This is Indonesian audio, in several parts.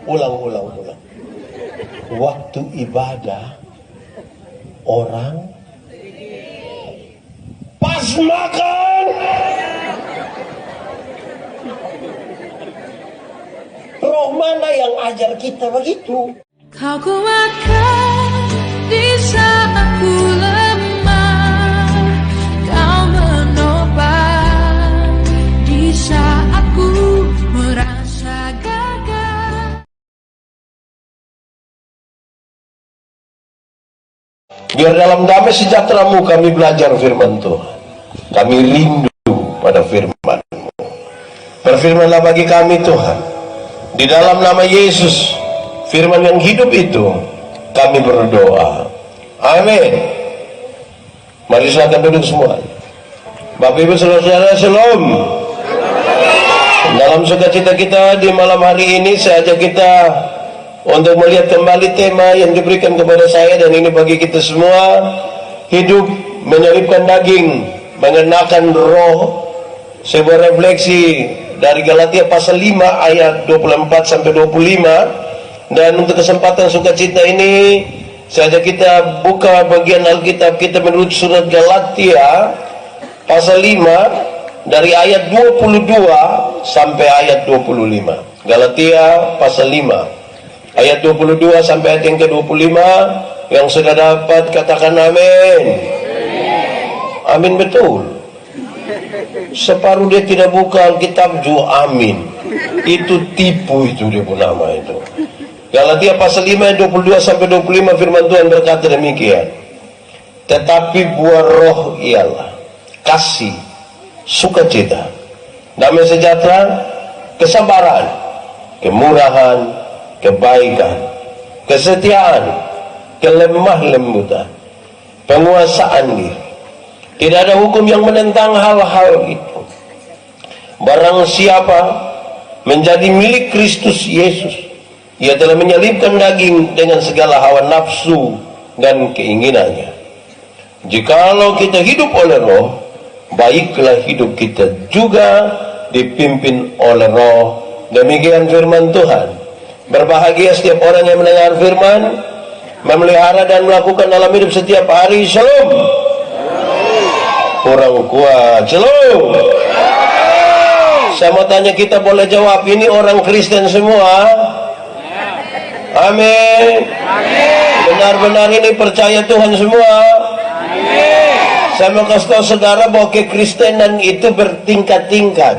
Ulang. Waktu ibadah orang pas makan roh mana yang ajar kita begitu? Kau kuatkan di saat ku lemah, kau menopang di saat ku merasa gagal. Biar dalam damai sejahtera-Mu kami belajar firman Tuhan. Kami rindu pada firman-Mu. Berfirmanlah bagi kami Tuhan. Di dalam nama Yesus, firman yang hidup itu, kami berdoa. Amin. Mari silakan duduk semua. Bapak Ibu Saudara-saudara, Shalom. Dalam sukacita kita di malam hari ini, saya ajak kita untuk melihat kembali tema yang diberikan kepada saya, dan ini bagi kita semua. Hidup menyelipkan daging, mengenakan roh. Sebuah refleksi dari Galatia pasal 5 ayat 24 sampai 25. Dan untuk kesempatan sukacita ini, saya ajak kita buka bagian Alkitab kita menurut surat Galatia pasal 5 dari ayat 22 sampai ayat 25. Galatia pasal 5 ayat 22 sampai ayat yang ke-25. Yang sudah dapat katakan amin. Amin, betul. Separuh dia tidak buka Alkitab juga amin. Itu tipu, itu dia pun nama itu. Galatia pasal 5 ayat 22 sampai 25, firman Tuhan berkata demikian. Tetapi buah roh ialah kasih, sukacita, damai sejahtera, kesabaran, kemurahan, kebaikan, kesetiaan, kelemah lembutan, penguasaan diri. Tidak ada hukum yang menentang hal-hal itu. Barang siapa menjadi milik Kristus Yesus, ia telah menyelipkan daging dengan segala hawa nafsu dan keinginannya. Jikalau kita hidup oleh roh, baiklah hidup kita juga dipimpin oleh roh. Demikian firman Tuhan. Berbahagia setiap orang yang mendengar firman, memelihara dan melakukan dalam hidup setiap hari. Shalom. Kurang kuat. Shalom. Saya mau tanya, kita boleh jawab, ini orang Kristen semua? Amin. Benar-benar ini percaya Tuhan semua? Amin. Saya mau kasih tahu saudara bahwa kekristenan itu bertingkat-tingkat.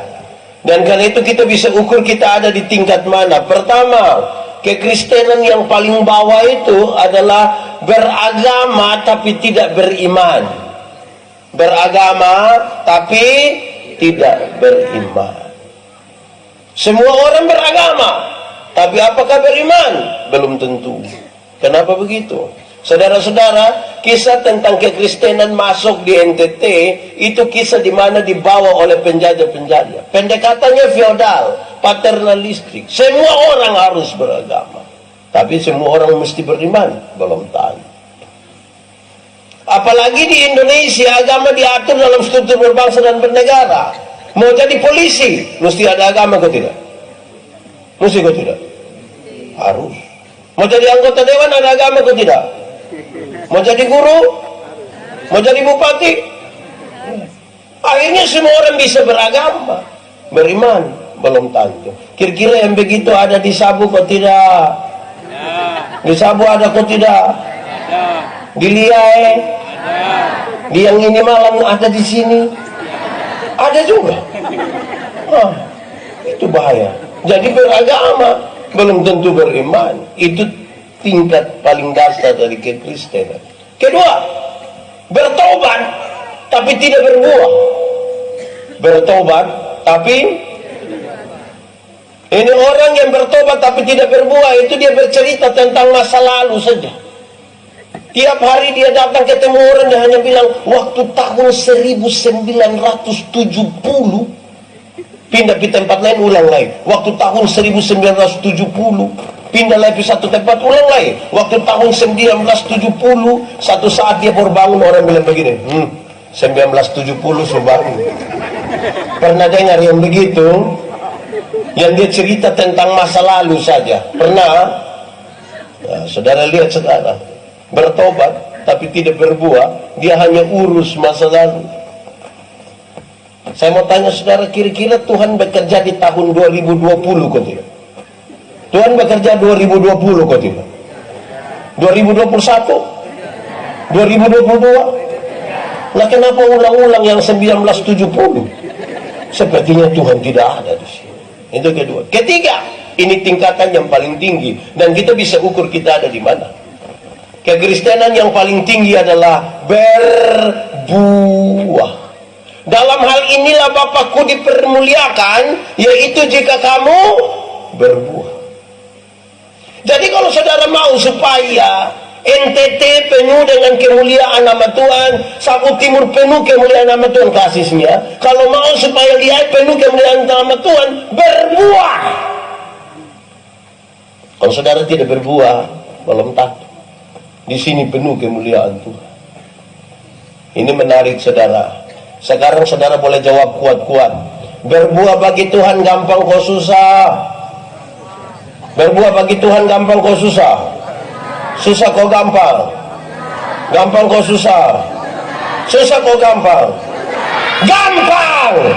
Dan karena itu kita bisa ukur kita ada di tingkat mana. Pertama, kekristenan yang paling bawah itu adalah beragama tapi tidak beriman. Beragama tapi tidak beriman. Semua orang beragama, tapi apakah beriman? Belum tentu. Kenapa begitu? Saudara-saudara, kisah tentang kekristenan masuk di NTT itu kisah di mana dibawa oleh penjajah-penjajah. Pendekatannya feodal, paternalistik. Semua orang harus beragama, tapi semua orang mesti beriman. Belum tentu. Apalagi di Indonesia, agama diatur dalam struktur berbangsa dan bernegara. Mau jadi polisi, mesti ada agama kok tidak? Mesti kok tidak? Harus. Mau jadi anggota dewan, ada agama kok tidak? Mau jadi guru? Mau jadi bupati? Akhirnya semua orang bisa beragama, beriman. Belum tentu. Kira-kira yang begitu ada di Sabu kok tidak? Di Sabu ada kok tidak? Di Liai, di yang ini malam ada di sini, ada juga. Itu bahaya. Jadi beragama belum tentu beriman. Itu tingkat paling dasar dari kekristenan. Kedua, bertobat tapi tidak berbuah. Bertobat tapi ini orang yang bertobat tapi tidak berbuah, itu dia bercerita tentang masa lalu saja. Tiap hari dia datang ketemu orang, dia hanya bilang, waktu tahun 1970, pindah ke tempat lain, ulang lagi. Waktu tahun 1970, pindah lagi ke satu tempat, ulang lagi. Waktu tahun 1970, satu saat dia baru bangun, orang bilang begini, 1970 sudah bangun. Pernah dengar yang begitu? yang dia cerita tentang masa lalu saja. Pernah? Nah, saudara lihat sekarang, bertobat tapi tidak berbuah, dia hanya urus masa lalu. Saya mau tanya saudara, kira-kira Tuhan bekerja di tahun 2020 kok tidak? Tuhan bekerja 2020 kok tidak? 2021? 2022? Nah, kenapa ulang-ulang yang 1970? Sepertinya Tuhan tidak ada di sini. Itu kedua. Ketiga, ini tingkatan yang paling tinggi dan kita bisa ukur kita ada di mana. Kekristenan yang paling tinggi adalah berbuah. Dalam hal inilah Bapakku dipermuliakan, yaitu jika kamu berbuah. Jadi kalau saudara mau supaya NTT penuh dengan kemuliaan nama Tuhan, Saku Timur penuh kemuliaan nama Tuhan kasihnya, kalau mau supaya dia penuh kemuliaan nama Tuhan, berbuah. Kalau saudara tidak berbuah, belum tahu. Di sini penuh kemuliaan Tuhan. Ini menarik saudara. Sekarang saudara boleh jawab kuat-kuat. Berbuah bagi Tuhan gampang kok susah? Berbuah bagi Tuhan gampang kok susah? Susah kok gampang? Gampang kok susah? Susah kok gampang? Gampang!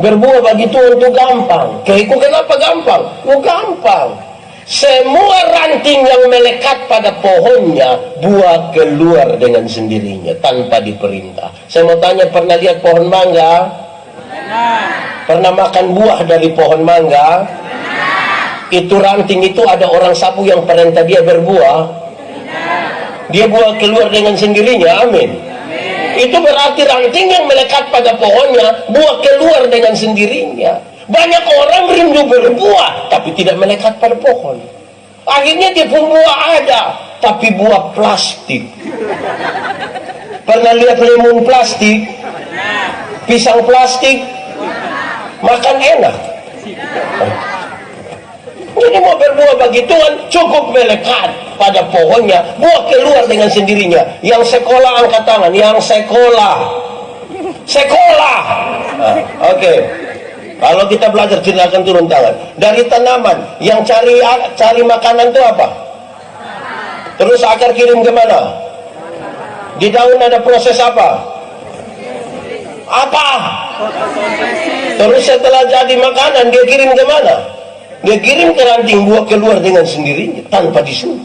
Berbuah bagi Tuhan itu gampang. Kau kenapa gampang? Oh gampang. Semua ranting yang melekat pada pohonnya, buah keluar dengan sendirinya tanpa diperintah. Saya mau tanya, pernah lihat pohon mangga? Pernah makan buah dari pohon mangga? Itu ranting itu ada orang sapu yang perintah dia berbuah. Dia buah keluar dengan sendirinya, amin. Itu berarti ranting yang melekat pada pohonnya, buah keluar dengan sendirinya. Banyak orang rindu berbuah, tapi tidak melekat pada pohon. Akhirnya dia pun buah ada, tapi buah plastik. Pernah lihat lemon plastik? Pisang plastik? Makan enak. Jadi mau berbuah bagi Tuhan, cukup melekat pada pohonnya, buah keluar dengan sendirinya. Yang sekolah angkat tangan, yang sekolah. Sekolah. Oke. Kalau kita belajar silakan turun tangan. Dari tanaman yang cari makanan itu apa? Terus akar kirim kemana? Di daun ada proses apa? Apa? Terus setelah jadi makanan dia kirim kemana? Dia kirim ke ranting, buah keluar dengan sendirinya tanpa disuruh.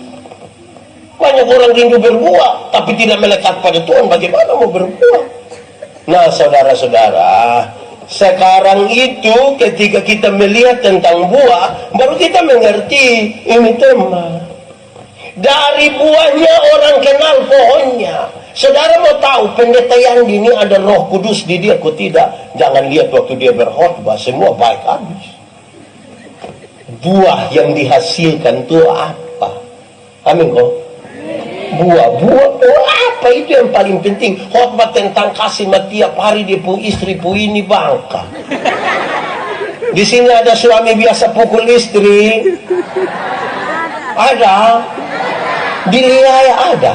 Banyak orang rindu berbuah tapi tidak melekat pada Tuhan. Bagaimana mau berbuah? Nah saudara-saudara, sekarang itu ketika kita melihat tentang buah, baru kita mengerti ini tema. Dari buahnya orang kenal pohonnya. Saudara mau tahu pendeta Yandi ini ada Roh Kudus di dia atau tidak? Jangan lihat waktu dia berkhotbah semua baik habis. Buah yang dihasilkan itu apa? Amin kok. Buah apa itu yang paling penting? Khotbah tentang kasih tiap hari dia pu istri pu ini bangka. Di sini ada suami biasa pukul istri. Ada. Di Liaya ada.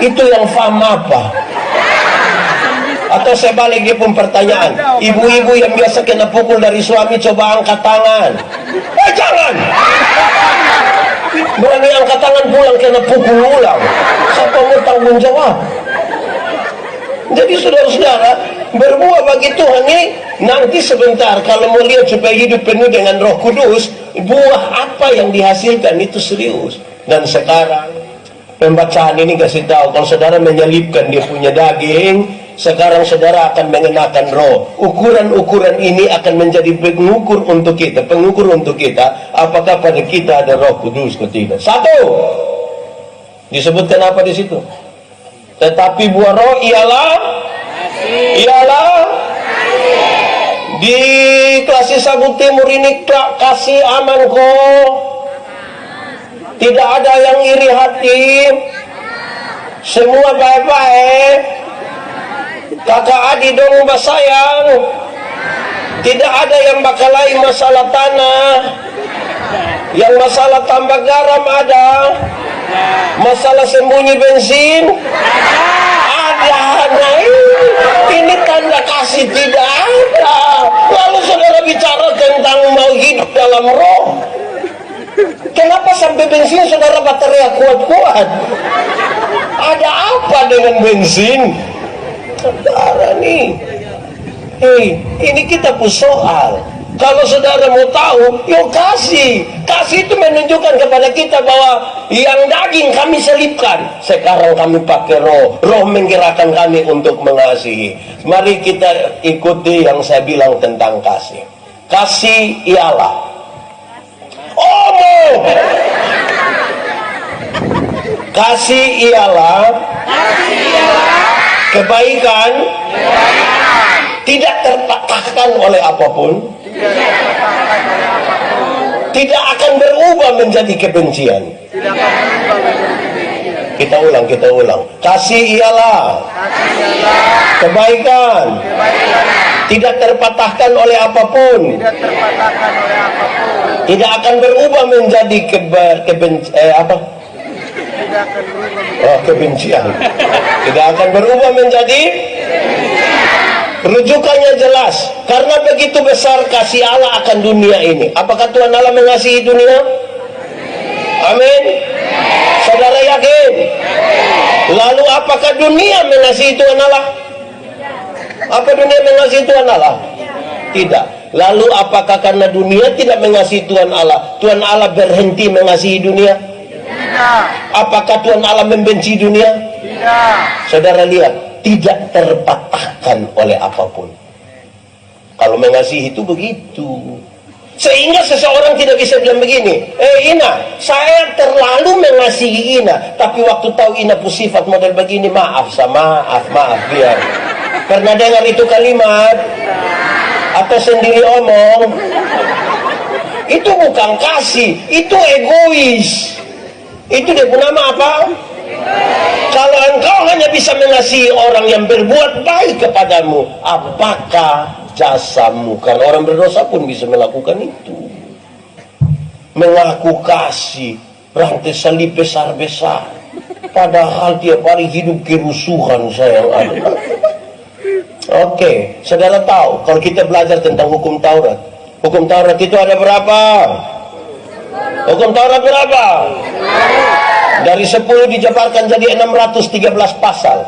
Itu yang faham apa? Atau saya balik dia pun pertanyaan. Ibu-ibu yang biasa kena pukul dari suami coba angkat tangan. Jangan. Berani angkat tangan pulang kena pukul ulang. Siapa mau tanggung jawab? Jadi saudara-saudara, berbuah bagi Tuhan ini nanti sebentar kalau mau lihat supaya hidup penuh dengan Roh Kudus, buah apa yang dihasilkan itu serius. Dan sekarang pembacaan ini kasih tahu kalau saudara menyelipkan dia punya daging, sekarang saudara akan mengenakan roh. Ukuran-ukuran ini akan menjadi pengukur untuk kita, apakah pada kita ada Roh Kudus atau tidak. Satu, disebutkan apa di situ? Tetapi buah roh ialah di Klasik Sagu Timur ini kasih aman kok. Tidak ada yang iri hati. Semua baik-baik. Kakak adik dong sayang. Tidak ada yang bakalai masalah tanah. Yang masalah tambah garam ada. Masalah sembunyi bensin ada. Nah ini tanda kasih tidak ada. Lalu saudara bicara tentang mau hidup dalam roh. Kenapa sampai bensin saudara baterai kuat-kuat? Ada apa dengan bensin? Saudara nih, ini kita pun soal. Kalau saudara mau tahu, yuk kasih. Kasih itu menunjukkan kepada kita bahwa yang daging kami selipkan, sekarang kami pakai roh. Roh menggerakkan kami untuk mengasihi. Mari kita ikuti yang saya bilang tentang kasih. Kasih ialah kasih ialah kebaikan tidak terpatahkan oleh apapun, tidak akan berubah menjadi kebencian. Kita ulang. Kasih ialah kebaikan tidak terpatahkan oleh apapun, tidak akan berubah menjadi kebencian. Tidak akan berubah menjadi. Rujukannya jelas, karena begitu besar kasih Allah akan dunia ini. Apakah Tuhan Allah mengasihi dunia? Amin. Saudara yakin? Lalu apakah dunia mengasihi Tuhan Allah? Apa dunia mengasihi Tuhan Allah? Tidak. Lalu apakah karena dunia tidak mengasihi Tuhan Allah berhenti mengasihi dunia? Apakah Tuhan Allah membenci dunia? Tidak. Saudara lihat, tidak terpatahkan oleh apapun. Kalau mengasihi itu begitu. Sehingga seseorang tidak bisa bilang begini, Ina, saya terlalu mengasihi Ina, tapi waktu tahu Ina punya sifat model begini, maaf biar. Pernah dengar itu kalimat? Atau sendiri omong? Itu bukan kasih, itu egois. Itu dia punya nama apa? Kalau engkau hanya bisa mengasihi orang yang berbuat baik kepadamu, apakah jasamu? Karena orang berdosa pun bisa melakukan itu. Mengaku kasih, rantai salib besar-besar, padahal tiap hari hidup kerusuhan sayang ada. Oke, saudara tahu kalau kita belajar tentang hukum Taurat itu ada berapa? Hukum Taurat berapa? Dari 10 dijabarkan jadi 613 pasal.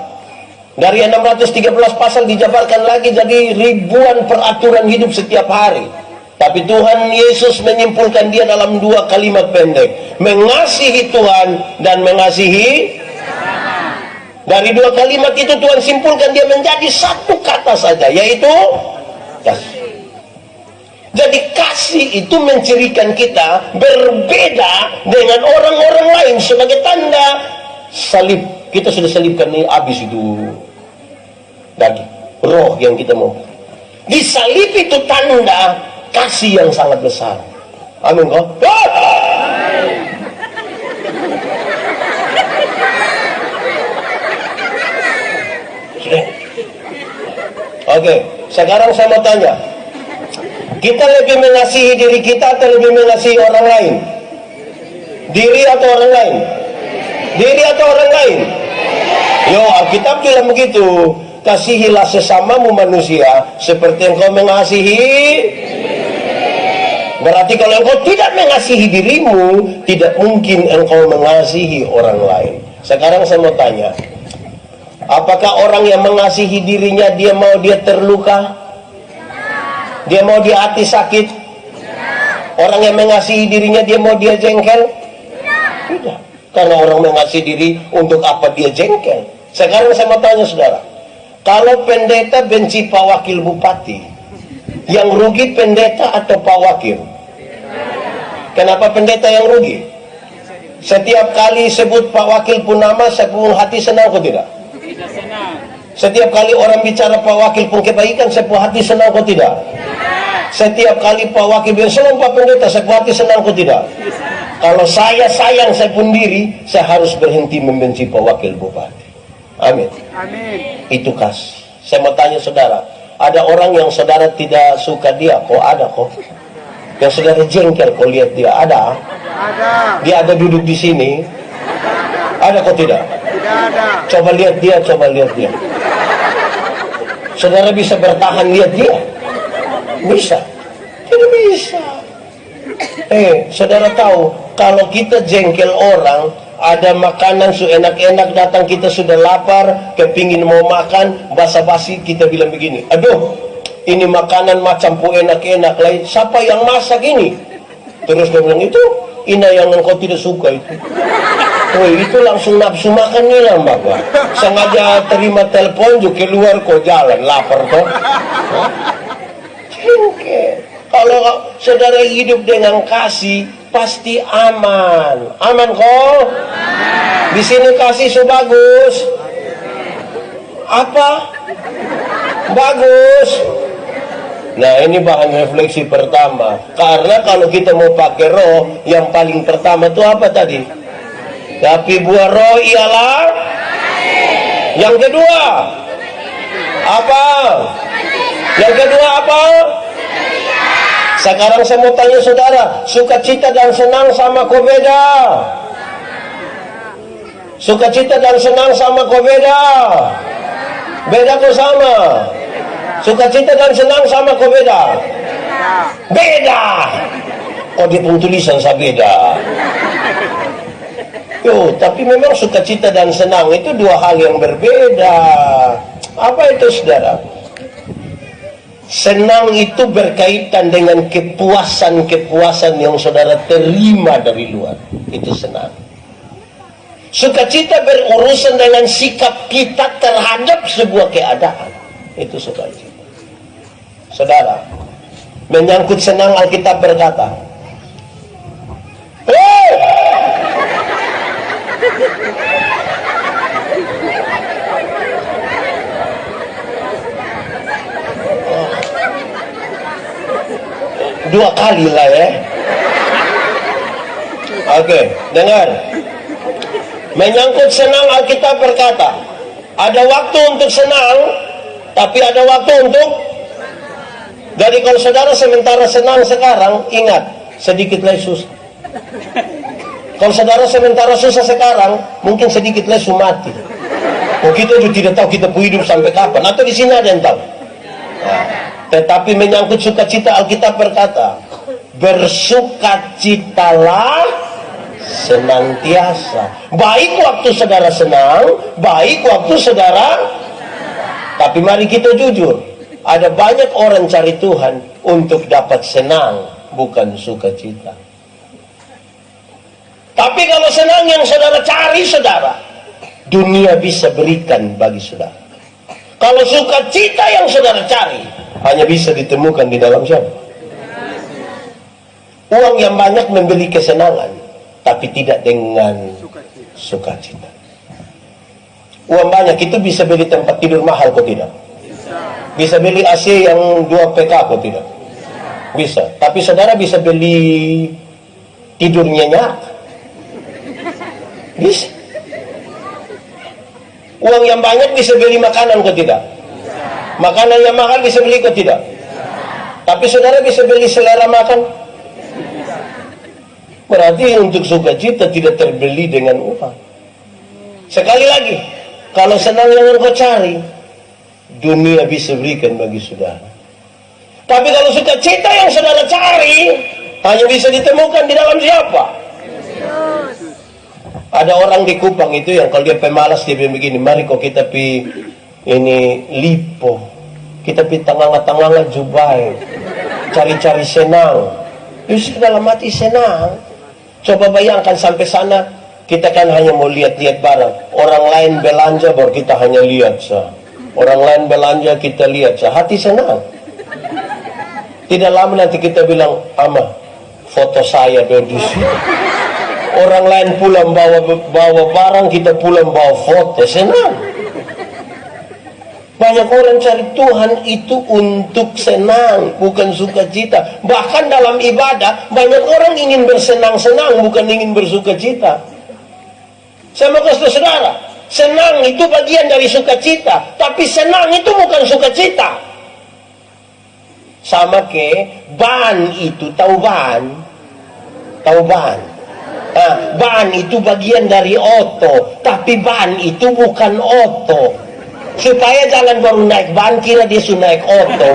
Dari 613 pasal dijabarkan lagi jadi ribuan peraturan hidup setiap hari. Tapi Tuhan Yesus menyimpulkan dia dalam 2 kalimat pendek. Mengasihi Tuhan dan mengasihi. Dari 2 kalimat itu Tuhan simpulkan dia menjadi 1 kata saja, yaitu kasih. Jadi kasih itu mencirikan kita berbeda dengan orang-orang lain sebagai tanda salib. Kita sudah salibkan nih, habis itu daging, roh yang kita mau. Di salib itu tanda kasih yang sangat besar. Amin kok? Oke, sekarang saya mau tanya. Kita lebih mengasihi diri kita atau lebih mengasihi orang lain? Diri atau orang lain? Diri atau orang lain? Yo, Alkitab bilang begitu. Kasihilah sesamamu manusia seperti engkau mengasihi. Berarti kalau engkau tidak mengasihi dirimu, tidak mungkin engkau mengasihi orang lain. Sekarang saya mau tanya, apakah orang yang mengasihi dirinya dia mau dia terluka? Dia mau dia hati sakit? Orang yang mengasihi dirinya dia mau dia jengkel? Tidak. Karena orang mengasihi diri, untuk apa dia jengkel? Sekarang saya mau tanya saudara, kalau pendeta benci Pak Wakil Bupati, yang rugi pendeta atau Pak Wakil? Kenapa pendeta yang rugi? Setiap kali sebut Pak Wakil pun nama, saya pun hati senang atau tidak? Tidak senang. Setiap kali orang bicara Pak Wakil pun kebaikan, saya pun hati senang atau tidak? Setiap kali Pak Wakil bilang salam Pak Pendeta, saya pun hati senang atau tidak? Kalau saya sayang saya pun diri, saya harus berhenti membenci Pak Wakil Bupati. Amin. Amin. Itu kasih. Saya mau tanya saudara, ada orang yang saudara tidak suka dia? Kok ada kok? Yang saudara jengkel kok lihat dia? Ada? Ada. Dia ada duduk di sini? Ada kok tidak? Tidak ada. Coba lihat dia, coba lihat dia. Saudara bisa bertahan lihat dia? Bisa? Tidak bisa. Saudara tahu, kalau kita jengkel orang, ada makanan enak-enak datang, kita sudah lapar, kepingin mau makan, basa-basi kita bilang begini, aduh, ini makanan macam enak-enak lain, siapa yang masak ini? Terus dia bilang, itu Ina yang engkau tidak suka itu. Itu langsung nafsu makan nih Bapak. Sengaja terima telepon juga keluar kok jalan, lapar toh. Jengkel. Kalau saudara hidup dengan kasih, pasti aman. Aman kok? Di sini kasih bagus. Apa? Bagus. Nah, ini bahan refleksi pertama. Karena kalau kita mau pakai roh, yang paling pertama itu apa tadi? Tapi buah roh ialah yang kedua. Apa? Yang kedua apa? Sekarang saya mau tanya saudara, sukacita dan senang sama kau beda? Sukacita dan senang sama kau beda? Beda kau sama? Sukacita dan senang sama kau beda? Beda. Oh, di tulisan saya beda. Yo, tapi memang sukacita dan senang itu dua hal yang berbeda. Apa itu saudara? Senang itu berkaitan dengan kepuasan-kepuasan yang saudara terima dari luar. Itu senang. Sukacita berurusan dengan sikap kita terhadap sebuah keadaan. Itu sukacita. Saudara, menyangkut senang Alkitab berkata, dua kali lah ya. Oke, dengar. Menyangkut senang Alkitab berkata, ada waktu untuk senang, tapi ada waktu untuk. Jadi kalau saudara sementara senang sekarang, ingat, sedikit lagi susah. Kalau saudara sementara susah sekarang, mungkin sedikit lagi mati. Kita juga tidak tahu kita hidup sampai kapan. Atau di sini ada yang tahu. Nah, tetapi menyangkut sukacita, Alkitab berkata, bersukacitalah senantiasa. Baik waktu saudara senang, baik waktu saudara. Tapi mari kita jujur, ada banyak orang cari Tuhan untuk dapat senang, bukan sukacita. Tapi kalau senang yang saudara cari, saudara, dunia bisa berikan bagi saudara. Kalau sukacita yang saudara cari, hanya bisa ditemukan di dalam siapa? Uang yang banyak membeli kesenangan, tapi tidak dengan sukacita. Uang banyak itu bisa beli tempat tidur mahal, kok tidak? Bisa beli AC yang 2 PK, kok tidak? Bisa. Tapi saudara bisa beli tidur nyenyak? Bisa. Uang yang banyak bisa beli makanan, kok tidak? Makanan yang mahal bisa beli, kok tidak? Tapi saudara bisa beli selera makan? Berarti untuk sukacita tidak terbeli dengan uang. Sekali lagi, kalau senang yang engkau cari, dunia bisa berikan bagi saudara. Tapi kalau sukacita yang saudara cari, hanya bisa ditemukan di dalam siapa? Ada orang di Kupang itu yang kalau dia pemalas, dia bilang begini, mari kok kita pi ini lipo, kita pi tanganga-tanganga Jubai, cari-cari senang. Justru dalam hati senang. Coba bayangkan sampai sana, kita kan hanya mau lihat-lihat barang. Orang lain belanja baru kita hanya lihat sah. Orang lain belanja kita lihat sah. Hati senang. Tidak lama nanti kita bilang, ama, foto saya di sini. Orang lain pulang bawa barang, kita pulang bawa foto. Senang. Banyak orang cari Tuhan itu untuk senang, bukan sukacita. Bahkan dalam ibadah, banyak orang ingin bersenang-senang, bukan ingin bersukacita. Saya mau kasih saudara, senang itu bagian dari sukacita, tapi senang itu bukan sukacita. Sama ke ban itu, tahu ban? Tahu ban? Nah, ban itu bagian dari oto, tapi ban itu bukan oto. Supaya jangan baru naik ban kira dia sudah naik oto.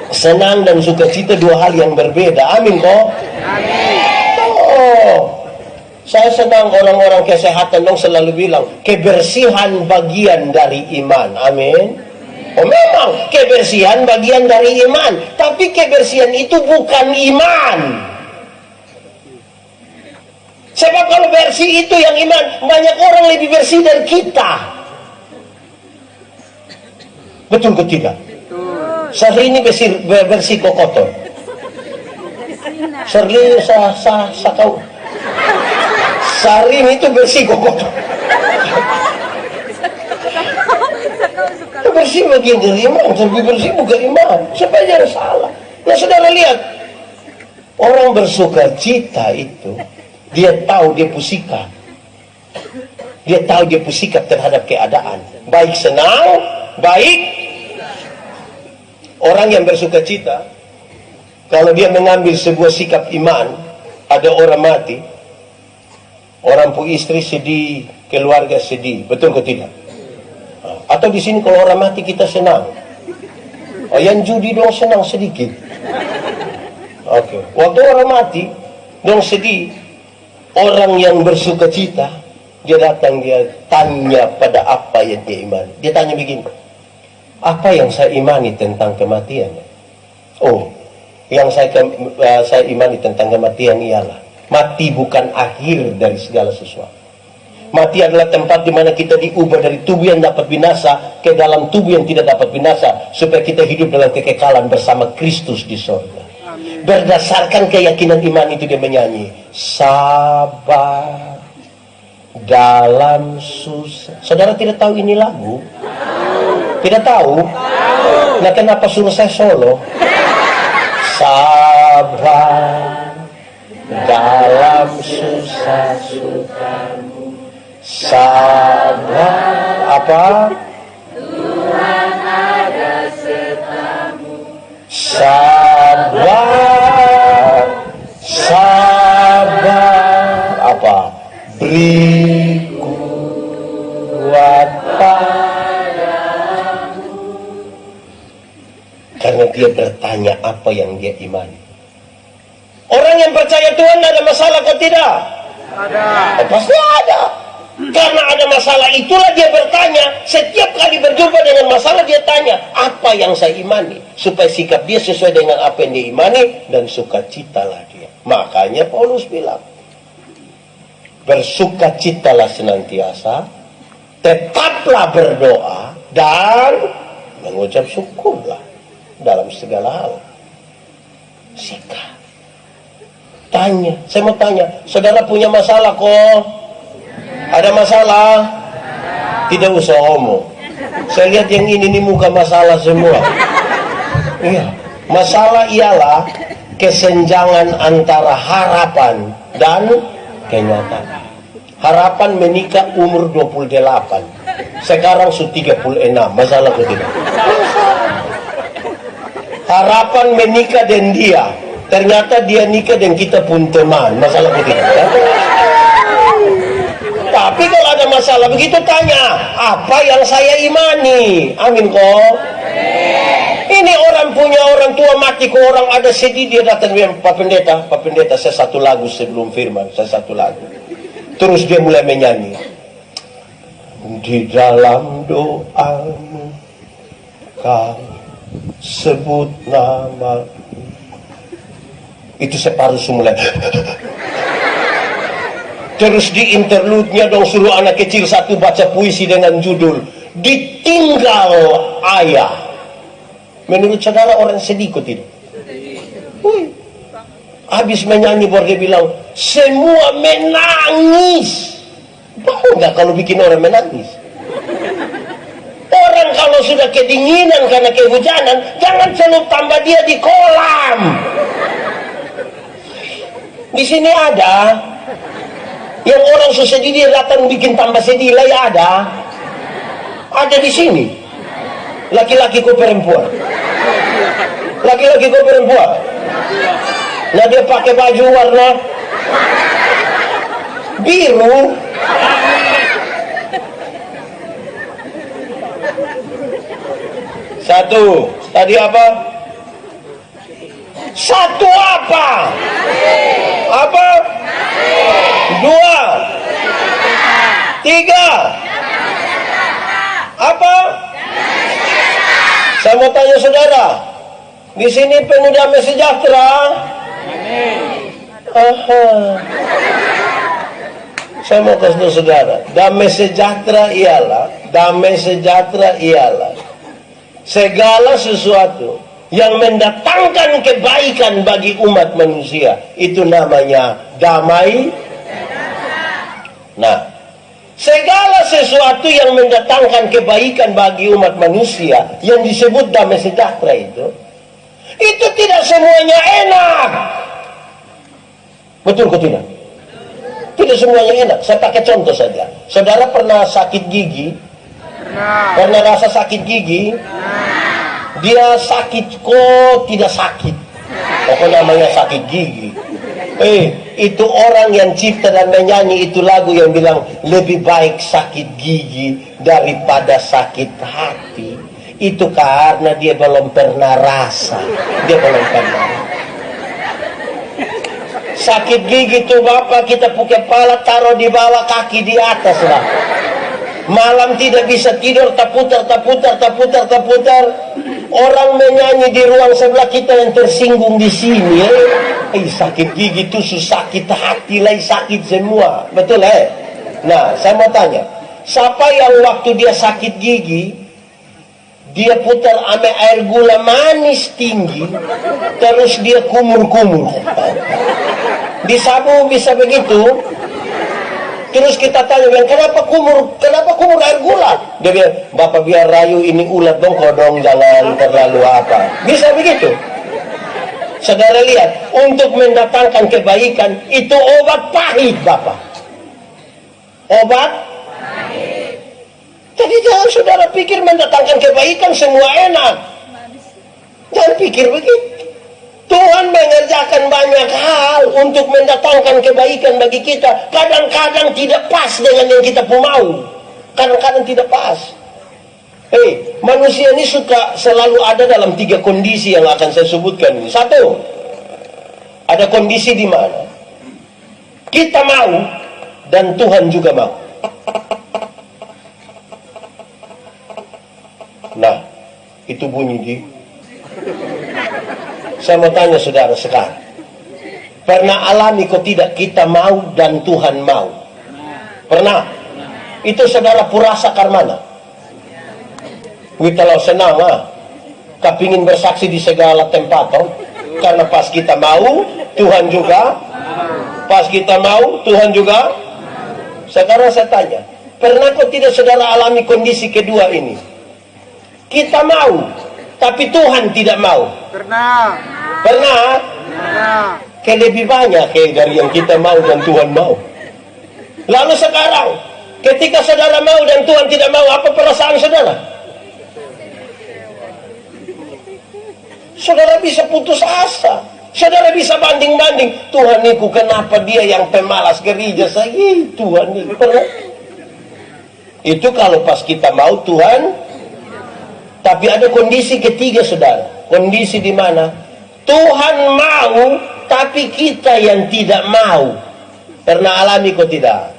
Senang dan sukacita dua hal yang berbeda. Amin kok? Oh, saya senang orang-orang kesehatan dong selalu bilang kebersihan bagian dari iman. Amin. Oh memang kebersihan bagian dari iman, tapi kebersihan itu bukan iman. Sebab kalau bersih itu yang iman, banyak orang lebih bersih dari kita. Betul ke tidak? Sehari ini bersih kok kotor. Sehari ini itu bersih kok kotor. Bersih bagian dari iman, tapi bersih bukan iman. Supaya jangan salah. Nah saudara lihat, orang bersuka cita itu, dia tahu dia pusikap. Dia tahu dia pusikap terhadap keadaan. Baik senang, baik. Orang yang bersuka cita, kalau dia mengambil sebuah sikap iman, ada orang mati, orang pu istri sedih, keluarga sedih, betul ke tidak? Atau di sini kalau orang mati kita senang. Oh, yang judi dong senang sedikit. Oke. Waktu orang mati dong sedih. Orang yang bersuka cita, dia datang, dia tanya pada apa yang dia imani. Dia tanya begini, apa yang saya imani tentang kematian? Oh, yang saya imani tentang kematian ialah mati bukan akhir dari segala sesuatu. Mati adalah tempat di mana kita diubah dari tubuh yang dapat binasa ke dalam tubuh yang tidak dapat binasa, supaya kita hidup dalam kekekalan bersama Kristus di sorga. Berdasarkan keyakinan iman itu dia menyanyi, sabar dalam susah. Saudara tidak tahu ini lagu? Tidak tahu? Nah kenapa suruh saya solo? Sabar dalam susah sukamu, sabar apa? Tuhan ada sertamu. Sabar, sabar apa? Beri kuat padamu. Karena dia bertanya apa yang dia imani. Orang yang percaya Tuhan ada masalah atau tidak? Ada. Pasti ada. Karena ada masalah itulah dia bertanya. Setiap kali berjumpa dengan masalah dia tanya, apa yang saya imani? Supaya sikap dia sesuai dengan apa yang dia imani, dan sukacitalah dia. Makanya Paulus bilang, bersukacitalah senantiasa, tetaplah berdoa, dan mengucap syukurlah dalam segala hal. Sikap. Tanya, saya mau tanya, saudara punya masalah kok? Ada masalah? Tidak usah omong. Saya lihat yang ini muka masalah semua. Iya, masalah ialah kesenjangan antara harapan dan kenyataan. Harapan menikah umur 28. Sekarang sudah 36. Masalah itu tidak. Harapan menikah dan dia. Ternyata dia nikah dan kita pun teman. Masalah itu tidak. Tapi kalau ada masalah begitu tanya, apa yang saya imani? Amin kok. Ini orang punya orang tua mati, kok orang ada sedih, dia datang bilang, Pak Pendeta, saya satu lagu sebelum firman, saya satu lagu. Terus dia mulai menyanyi. Di dalam doamu kau sebut nama. Itu separuh semula. Terus di interlude-nya dong suruh anak kecil satu baca puisi dengan judul Ditinggal Ayah. Menurut saudara orang sedih kok tidak? Habis menyanyi baru dia bilang, semua menangis. Tahu nggak kalau bikin orang menangis? Orang kalau sudah kedinginan karena kehujanan, jangan selalu tambah dia di kolam. Di sini ada yang orang susah sedih dia datang bikin tambah sedih lah, ya ada di sini. Laki-laki kok perempuan, laki-laki kok perempuan. Nah dia pakai baju warna biru. Satu, tadi apa? Satu apa? Apa? Dua. Tiga. Apa? Saya mau tanya saudara, di sini penuh damai sejahtera? Aha. Saya mau kasih tahu saudara, damai sejahtera ialah segala sesuatu yang mendatangkan kebaikan bagi umat manusia. Itu namanya damai. Nah, segala sesuatu yang mendatangkan kebaikan bagi umat manusia yang disebut damai sejahtera itu tidak semuanya enak. Betul kok tidak? Tidak semuanya enak. Saya pakai contoh saja. Saudara pernah sakit gigi? Pernah rasa sakit gigi? Dia sakit kok tidak sakit. Apa namanya sakit gigi? Itu orang yang cipta dan menyanyi itu lagu yang bilang lebih baik sakit gigi daripada sakit hati. Itu karena dia belum pernah rasa. Dia belum pernah. Sakit gigi itu Bapak, kita pakai kepala taruh di bawah, kaki di atas lah. Malam tidak bisa tidur, terputar. Orang menyanyi di ruang sebelah kita yang tersinggung di sini. Sakit gigi itu sakit hati lah, sakit semua. Betul Nah, saya mau tanya, siapa yang waktu dia sakit gigi, dia putar ame air gula manis tinggi, terus dia kumur-kumur. Disabu bisa begitu. Terus kita tanya, kenapa kumur air gula? Dia bilang, Bapak biar rayu ini ulat dong, kodong jangan terlalu apa. Bisa begitu. Saudara lihat, untuk mendatangkan kebaikan itu obat pahit, Bapak. Obat pahit. Jadi jangan saudara pikir mendatangkan kebaikan semua enak. Jangan pikir begitu. Tuhan mengerjakan banyak hal untuk mendatangkan kebaikan bagi kita. Kadang-kadang tidak pas dengan yang kita mau. Kadang-kadang tidak pas. Manusia ini suka selalu ada dalam 3 kondisi yang akan saya sebutkan ini. 1, ada kondisi di mana kita mau dan Tuhan juga mau. Nah, itu bunyi di. Saya mau tanya saudara sekarang, pernah alami kok tidak kita mau dan Tuhan mau? Pernah? Itu saudara purasa karmana? Kita lo senang kepingin bersaksi di segala tempat karena pas kita mau Tuhan juga, pas kita mau Tuhan juga. Sekarang saya tanya, pernah kok tidak saudara alami kondisi kedua ini? Kita mau tapi Tuhan tidak mau. Pernah? Lebih banyak dari yang kita mau dan Tuhan mau. Lalu sekarang, ketika saudara mau dan Tuhan tidak mau, apa perasaan saudara? Saudara bisa putus asa. Saudara bisa banding-banding. Tuhan niku kenapa dia yang pemalas gereja saya? Tuhan niku pernah. Itu kalau pas kita mau Tuhan. Tapi ada kondisi ketiga saudara. Kondisi di mana Tuhan mau tapi kita yang tidak mau. Pernah alami kok tidak?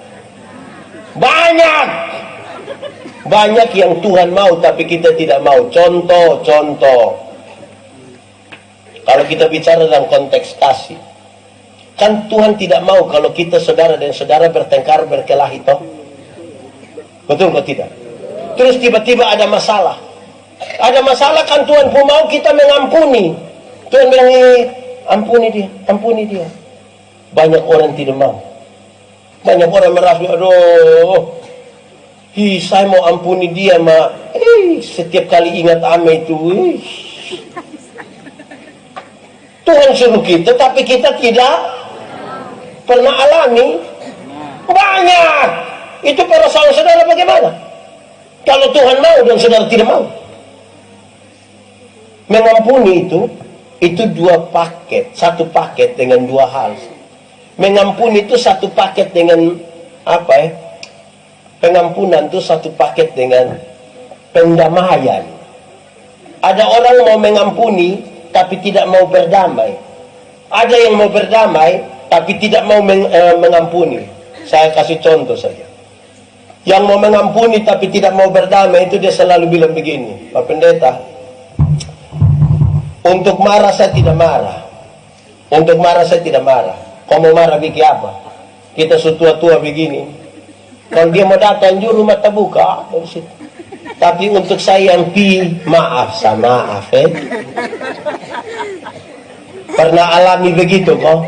Banyak yang Tuhan mau tapi kita tidak mau. Contoh. Kalau kita bicara dalam konteks kasih, kan Tuhan tidak mau kalau kita saudara dan saudara bertengkar, berkelahi toh. Betul kok tidak? Terus tiba-tiba ada masalah. Ada masalah kan Tuhan pun mau kita mengampuni. Tuhan bilang, ampuni dia. Banyak orang tidak mau. Banyak orang merasa, aduh, saya mau ampuni dia, setiap kali ingat ame itu, Tuhan suruh kita, tapi kita tidak pernah alami. Banyak. Itu perasaan saudara bagaimana? Kalau Tuhan mau dan saudara tidak mau. Mengampuni itu 2 paket. 1 paket dengan 2 hal. Mengampuni itu 1 paket dengan pengampunan itu 1 paket dengan pendamaian. Ada orang mau mengampuni tapi tidak mau berdamai. Ada yang mau berdamai tapi tidak mau mengampuni. Saya kasih contoh saja. Yang mau mengampuni tapi tidak mau berdamai itu dia selalu bilang begini, Pak Pendeta, untuk marah saya tidak marah. Untuk marah saya tidak marah. Kau mau marah bikin apa? Kita setua-tua begini. Kalau dia mau datang juru mata buka dari situ. Tapi untuk saya yang maaf sama maaf, Pernah alami begitu kok?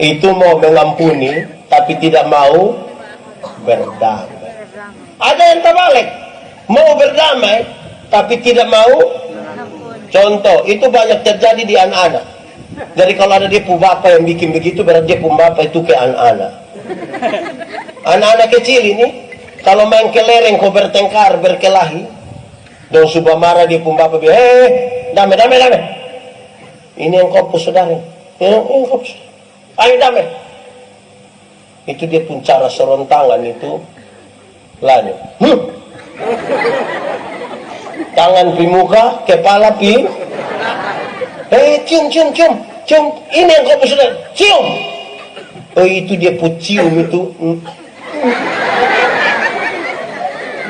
Itu mau mengampuni tapi tidak mau berdamai. Ada yang terbalik, mau berdamai tapi tidak mau. Contoh, itu banyak terjadi di anak-anak. Jadi kalau ada dia pun bapak yang bikin begitu, berarti dia pun bapak itu ke anak-anak. Anak-anak kecil ini, kalau main kelereng kau bertengkar, berkelahi, dan subah marah dia pun bapak bilang, damai. Ini yang kau saudara. Ayo damai. Itu dia pun cara serontangan itu lalu. Tangan pi muka, kepala pi. Cium. Ini yang kau sudah cium. Oh itu dia pun cium itu.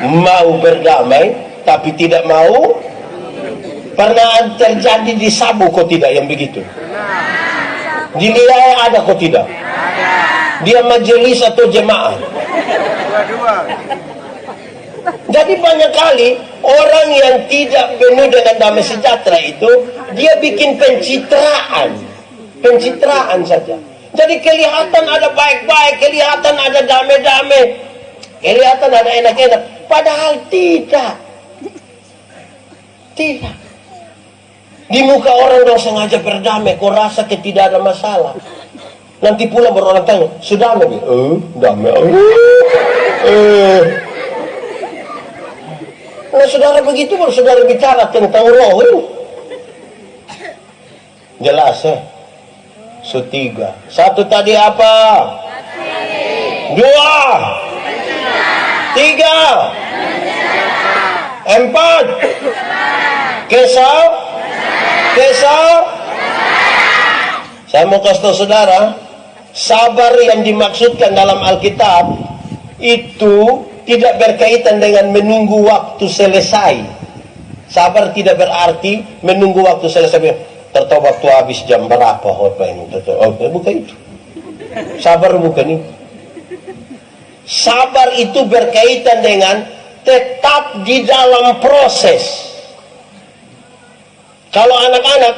Mau berdamai tapi tidak mau. Pernah terjadi di Sabu kok tidak yang begitu? Di Liai ada kok tidak? Dia majelis atau jemaah? Jadi banyak kali orang yang tidak penuh dengan damai sejahtera itu dia bikin pencitraan saja. Jadi kelihatan ada baik-baik, kelihatan ada damai-damai, kelihatan ada enak-enak, padahal tidak. Di muka orang dong sengaja berdamai, kau rasa tidak ada masalah. Nanti pula baru orang tanya, sudah damai? Damai. Nah saudara begitu baru saudara bicara tentang roh ini. Jelas ya? Tiga. Satu tadi apa? Dua. Tiga. Empat. Kesal. Saya mau kasih tahu saudara, sabar yang dimaksudkan dalam Alkitab itu tidak berkaitan dengan menunggu waktu selesai. Sabar tidak berarti menunggu waktu selesai. Tertahu waktu habis jam berapa khotbah ini? Bukan itu. Sabar bukan itu. Sabar itu berkaitan dengan tetap di dalam proses. Kalau anak-anak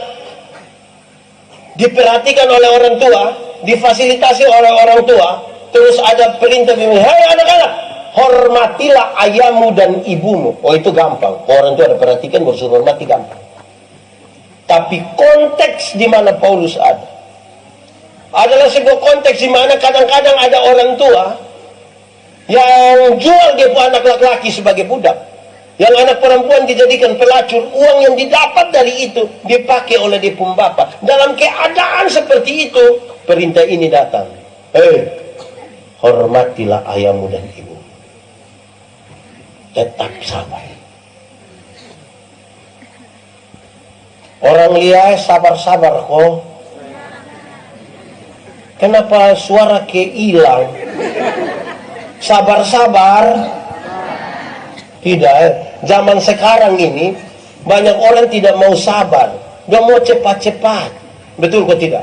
diperhatikan oleh orang tua, difasilitasi oleh orang tua, terus ada perintah, "Hei anak-anak, hormatilah ayahmu dan ibumu." Oh itu gampang. Orang tua ada perhatikan, bersuruh hormati gampang. Tapi konteks di mana Paulus ada adalah sebuah konteks di mana kadang-kadang ada orang tua yang jual dia pun anak laki-laki sebagai budak. Yang anak perempuan dijadikan pelacur, uang yang didapat dari itu dipakai oleh dia pun bapak. Dalam keadaan seperti itu, perintah ini datang. Hormatilah ayahmu dan ibu. Tetap sabar. Orang lihat sabar-sabar kok. Kenapa suara hilang? Sabar-sabar. Tidak. Zaman sekarang ini banyak orang tidak mau sabar, dia mau cepat-cepat. Betul kok tidak?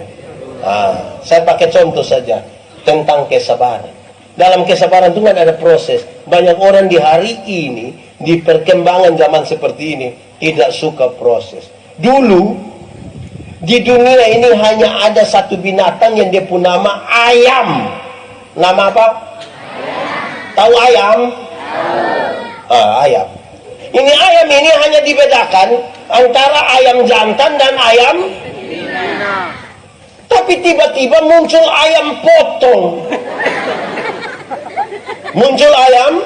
Saya pakai contoh saja tentang kesabaran. Dalam kesabaran itu kan ada proses. Banyak orang di hari ini, di perkembangan zaman seperti ini, tidak suka proses. Dulu di dunia ini hanya ada satu binatang yang dia punya nama ayam. Nama apa? Tahu ayam? Ayam. Ini ayam ini hanya dibedakan antara ayam jantan dan ayam betina. Tapi tiba-tiba muncul ayam potong. Muncul ayam.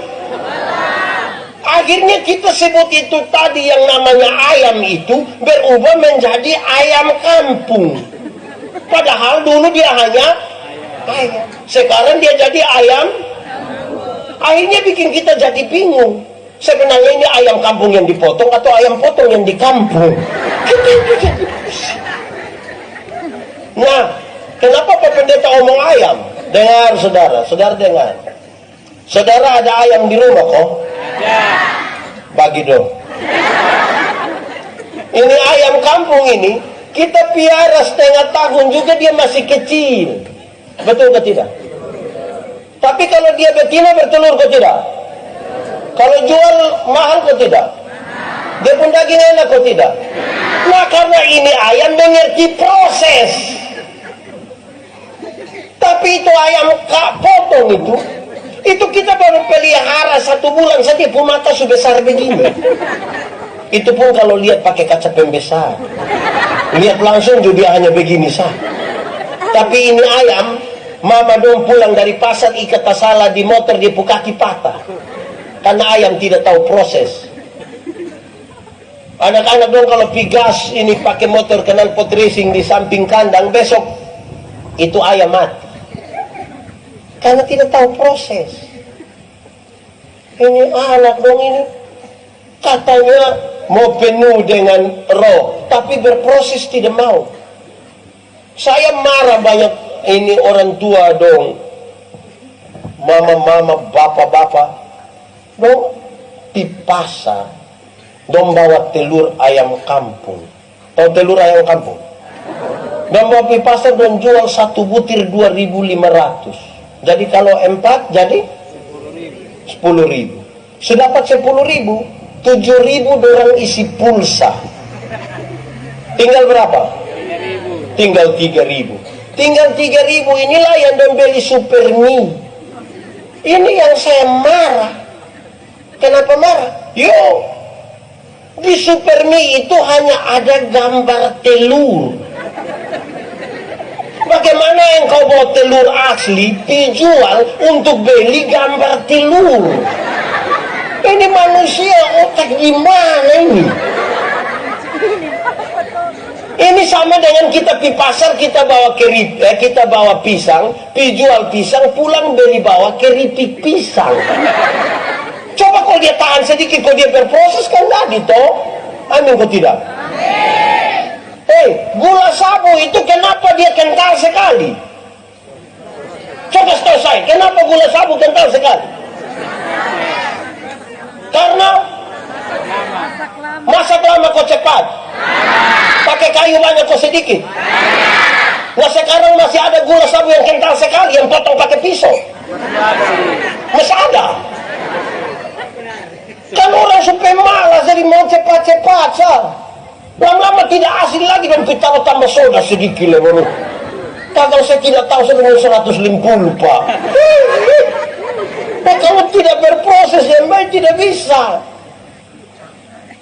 Akhirnya kita sebut itu tadi yang namanya ayam itu berubah menjadi ayam kampung. Padahal dulu dia hanya ayam. Sekarang dia jadi ayam. Akhirnya bikin kita jadi bingung. Sebenarnya ini ayam kampung yang dipotong atau ayam potong yang di kampung? Nah, kenapa Pak Pendeta omong ayam? Dengar saudara, saudara dengar. Saudara ada ayam di rumah kok? Ada. Bagi dong. Ini ayam kampung ini, kita piara setengah tahun juga dia masih kecil. Betul atau tidak? Tapi kalau dia betina bertelur kok tidak? Kalau jual mahal kok tidak? Dia pun daging enak kok tidak? Nah, karena ini ayam mengerti proses. Tapi itu ayam potong itu kita baru pelihara 1 bulan saja pun mata sudah besar begini. Itu pun kalau lihat pakai kaca pembesar. Lihat langsung juga dia hanya begini sah. Tapi ini ayam, mama dong pulang dari pasar ikat salah di motor dia kaki patah. Karena ayam tidak tahu proses. Anak-anak dong kalau pigas ini pakai motor knalpot racing di samping kandang, besok itu ayam mati. Karena tidak tahu proses. Ini anak dong ini katanya mau penuh dengan roh, tapi berproses tidak mau. Saya marah banyak ini orang tua dong, mama-mama, bapak-bapak dong di pasar dong bawa telur ayam kampung. Tahu telur ayam kampung? Dong bawa di pasar dong jual 1 butir 2.500. Jadi kalau 4 jadi 10.000. Sedapat 10.000, 7.000 dorang isi pulsa. Tinggal berapa? 3.000. Tinggal 3.000. Tinggal 3.000 inilah yang dong beli super mie. Ini yang saya marah. Kenapa marah? Yo, di super mie itu hanya ada gambar telur. Bagaimana engkau bawa telur asli dijual untuk beli gambar telur? Ini manusia otak gimana ini? Ini sama dengan kita di pasar kita bawa kita bawa pisang, jual pisang, pulang beli bawa keripik pisang. Coba kalau dia tahan sedikit, kalau dia berproses kan tadi toh. Amin kok tidak? Gula sabu itu kenapa dia kental sekali? Coba setahu saya, kenapa gula sabu kental sekali? Karena masak lama kok cepat. Pakai kayu banyak kok sedikit. Nah sekarang masih ada gula sabu yang kental sekali, yang potong pakai pisau. Masih ada. Kan orang supaya malas jadi mau cepat-cepat sah. Lama-lama tidak asli lagi dan kita tambah soda sedikit lah baru. Kalau saya tidak tahu saya dengan 150 Pak. Nah, kalau tidak berproses yang baik tidak bisa.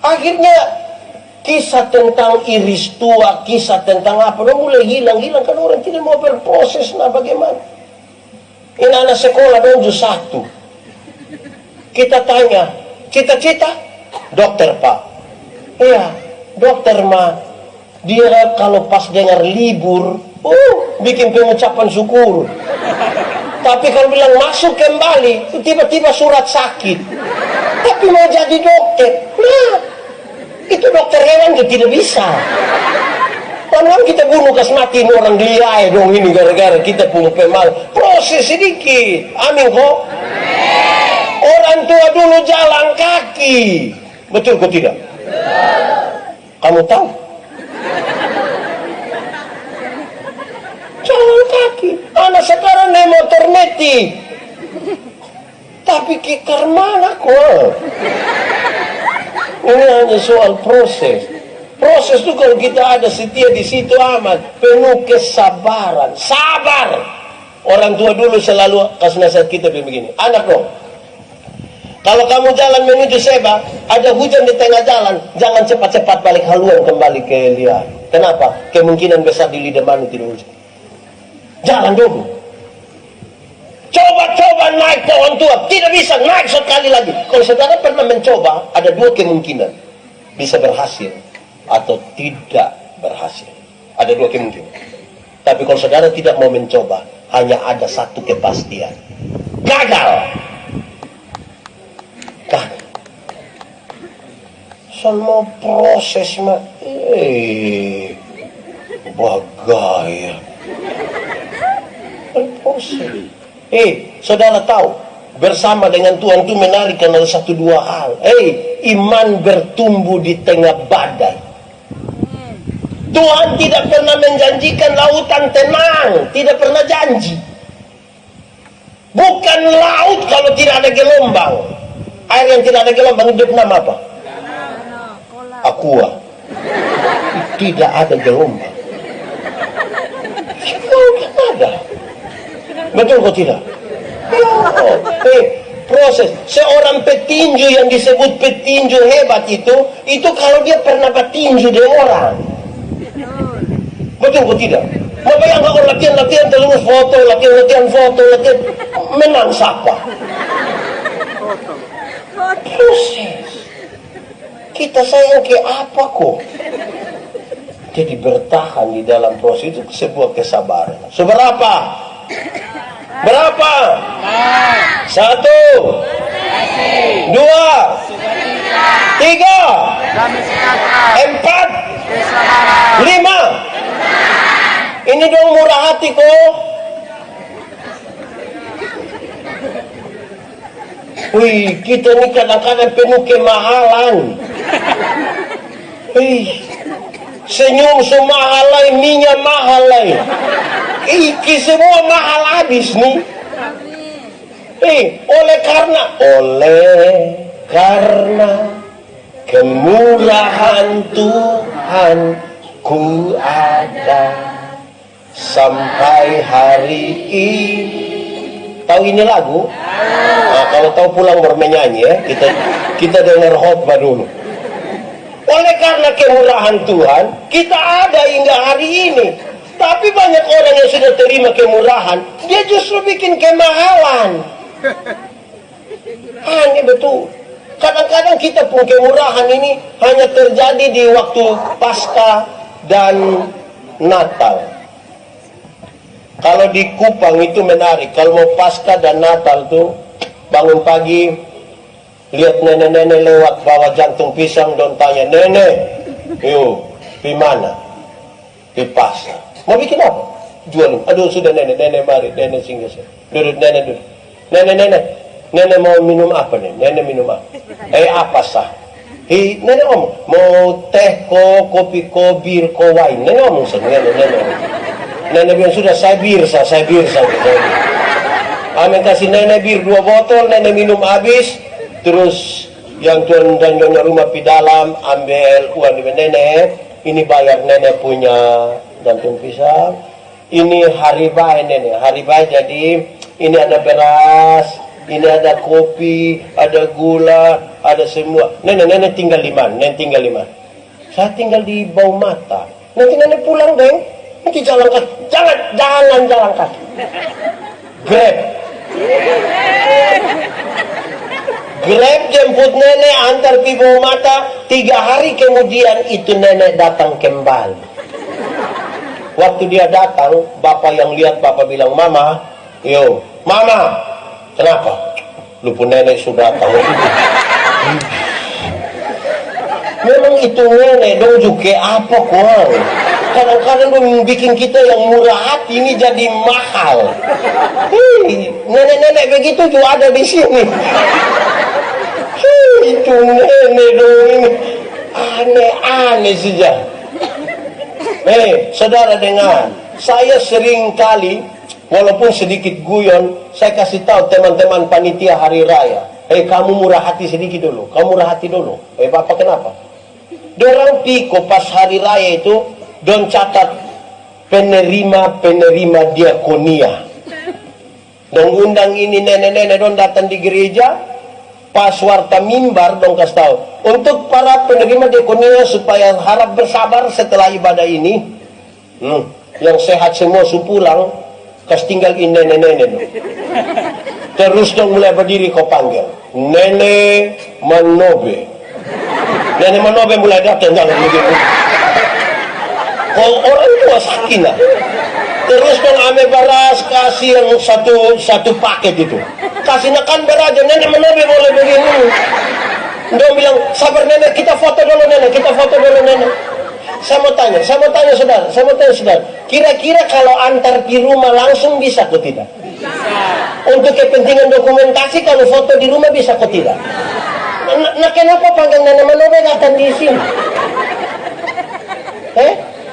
Akhirnya kisah tentang iris tua, kisah tentang apa, mulai hilang-hilang kan orang tidak mau berproses. Nah bagaimana? Ini anak sekolah menuju 1. Kita tanya, cita-cita? Dokter Pak. Iya. Dokter mah dia kalau pas dengar libur bikin pengucapan syukur. Tapi kalau bilang masuk kembali tiba-tiba surat sakit. Tapi mau jadi dokter, nah itu dokter hewan juga tidak bisa. Kan kita bunuh kasmatin orang gila dong ini gara-gara kita punya pemal. Proses sedikit, amin kok. Orang tua dulu jalan kaki, betul kok tidak? Kamu tahu? Jalan kaki. Anak sekarang naik motor metik. Tapi kikar mana kok? Ini hanya soal proses. Proses itu kalau kita ada setia di situ aman, penuh kesabaran. Sabar. Orang tua dulu selalu kasih nasihat kita begini. Anak dong. Kalau kamu jalan menuju Seba, ada hujan di tengah jalan, jangan cepat-cepat balik haluan kembali ke liar. Kenapa? Kemungkinan besar di lidah manu tidak hujan. Jalan dulu. Coba-coba naik pohon tua, tidak bisa naik sekali lagi. Kalau saudara pernah mencoba, ada 2 kemungkinan. Bisa berhasil atau tidak berhasil. Ada 2 kemungkinan. Tapi kalau saudara tidak mau mencoba, hanya ada 1 kepastian. Gagal. Semua proses mah Bagaya. Saudara tahu, bersama dengan Tuhan itu menarik karena ada satu dua hal. Iman bertumbuh di tengah badai. Tuhan tidak pernah menjanjikan lautan tenang, tidak pernah janji. Bukan laut kalau tidak ada gelombang. Air yang tidak ada gelombang hidup nama apa? Aqua. Tidak ada gelombang. Tidak ada. Betul kok tidak? Proses seorang petinju yang disebut petinju hebat itu kalau dia pernah petinju dengan orang. Betul kok tidak? Membayangkan orang latihan terus foto, latihan foto, menang siapa? Proses. Kita sayang ke apa kok? Jadi bertahan di dalam proses itu sebuah kesabaran. Seberapa? Berapa? 1, 2, 3, 4, 5. Ini dong murah hati kok. Wih, kita ini kadang-kadang penuh kemahalan. Senyum semahal lai, minyak mahal lai. Iki semua mahal habis nih. Oleh karena kemurahan Tuhan ku ada sampai hari ini. Tahu ini lagu? Nah, kalau tahu pulang bermenyanyi ya. Kita dengar khotbah dulu. Oleh karena kemurahan Tuhan, kita ada hingga hari ini. Tapi banyak orang yang sudah terima kemurahan, dia justru bikin kemahalan. Aneh betul. Kadang-kadang kita pun kemurahan ini hanya terjadi di waktu Paskah dan Natal. Kalau di Kupang itu menarik. Kalau mau Paskah dan Natal tuh bangun pagi, lihat nenek-nenek lewat bawa jantung pisang dan tanya, nenek, yuk, di mana? Di pasar. Mau bikin apa? Jualin. Aduh sudah nenek mari, nenek singgah. Duduk nenek duduk. Nenek mau minum apa nih? Nenek minum apa? Apa sah? Nenek ngomong, mau teh ko, kopi ko, bir ko, wine. Nenek ngomong nenek. Nenek bilang sudah saya bir sah. Amin kasih nenek bir 2 botol, nenek minum habis. Terus yang tuan dan nyonya rumah di dalam ambil uang dari nenek. Ini bayar nenek punya jantung pisang. Ini hari baik nenek. Hari baik jadi ini ada beras, ini ada kopi, ada gula, ada semua. Nenek tinggal di mana? Nenek tinggal di mana? Saya tinggal di Bau Mata. Nanti nenek pulang deh. Nanti jalan kaki. Jangan jalan kaki. Grab. Grab jemput nenek antar di Bau Mata. 3 hari kemudian itu nenek datang kembali. Waktu dia datang, bapak yang lihat, bapak bilang, Mama, kenapa? Lu pun nenek sudah datang. Memang itu nenek dong juga apa kok? Kadang-kadang dong bikin kita yang murah hati ini jadi mahal. Nenek-nenek begitu juga ada di sini. Itu nenek dong ini aneh-aneh saja. Saudara dengar, saya sering kali walaupun sedikit guyon, saya kasih tahu teman-teman panitia hari raya, kamu murah hati sedikit dulu, kamu murah hati dulu. Bapak kenapa? Dorang piko pas hari raya itu don catat penerima diakonia. Dong undang ini nenek-nenek don datang di gereja, pas warta mimbar dong kasih tahu untuk para penerima diakonia supaya harap bersabar setelah ibadah ini. Yang sehat semua pulang, kas tinggal ini nenek-nenek dong. Terus dong mulai berdiri kau panggil Nenek Manobe. Nenek Manobe mulai datang jangan begitu. Kau orang tua sakinah. Terus dong ame baras kasih yang satu paket itu. Kasih nakan beraja Nenek Manobe boleh begini. Dia bilang sabar nenek, kita foto dulu nenek, Saya mau tanya saudara, kira-kira kalau antar di rumah langsung bisa atau tidak? Untuk kepentingan dokumentasi kalau foto di rumah bisa atau tidak? Nah kenapa panggil nenek Manobe datang di sini?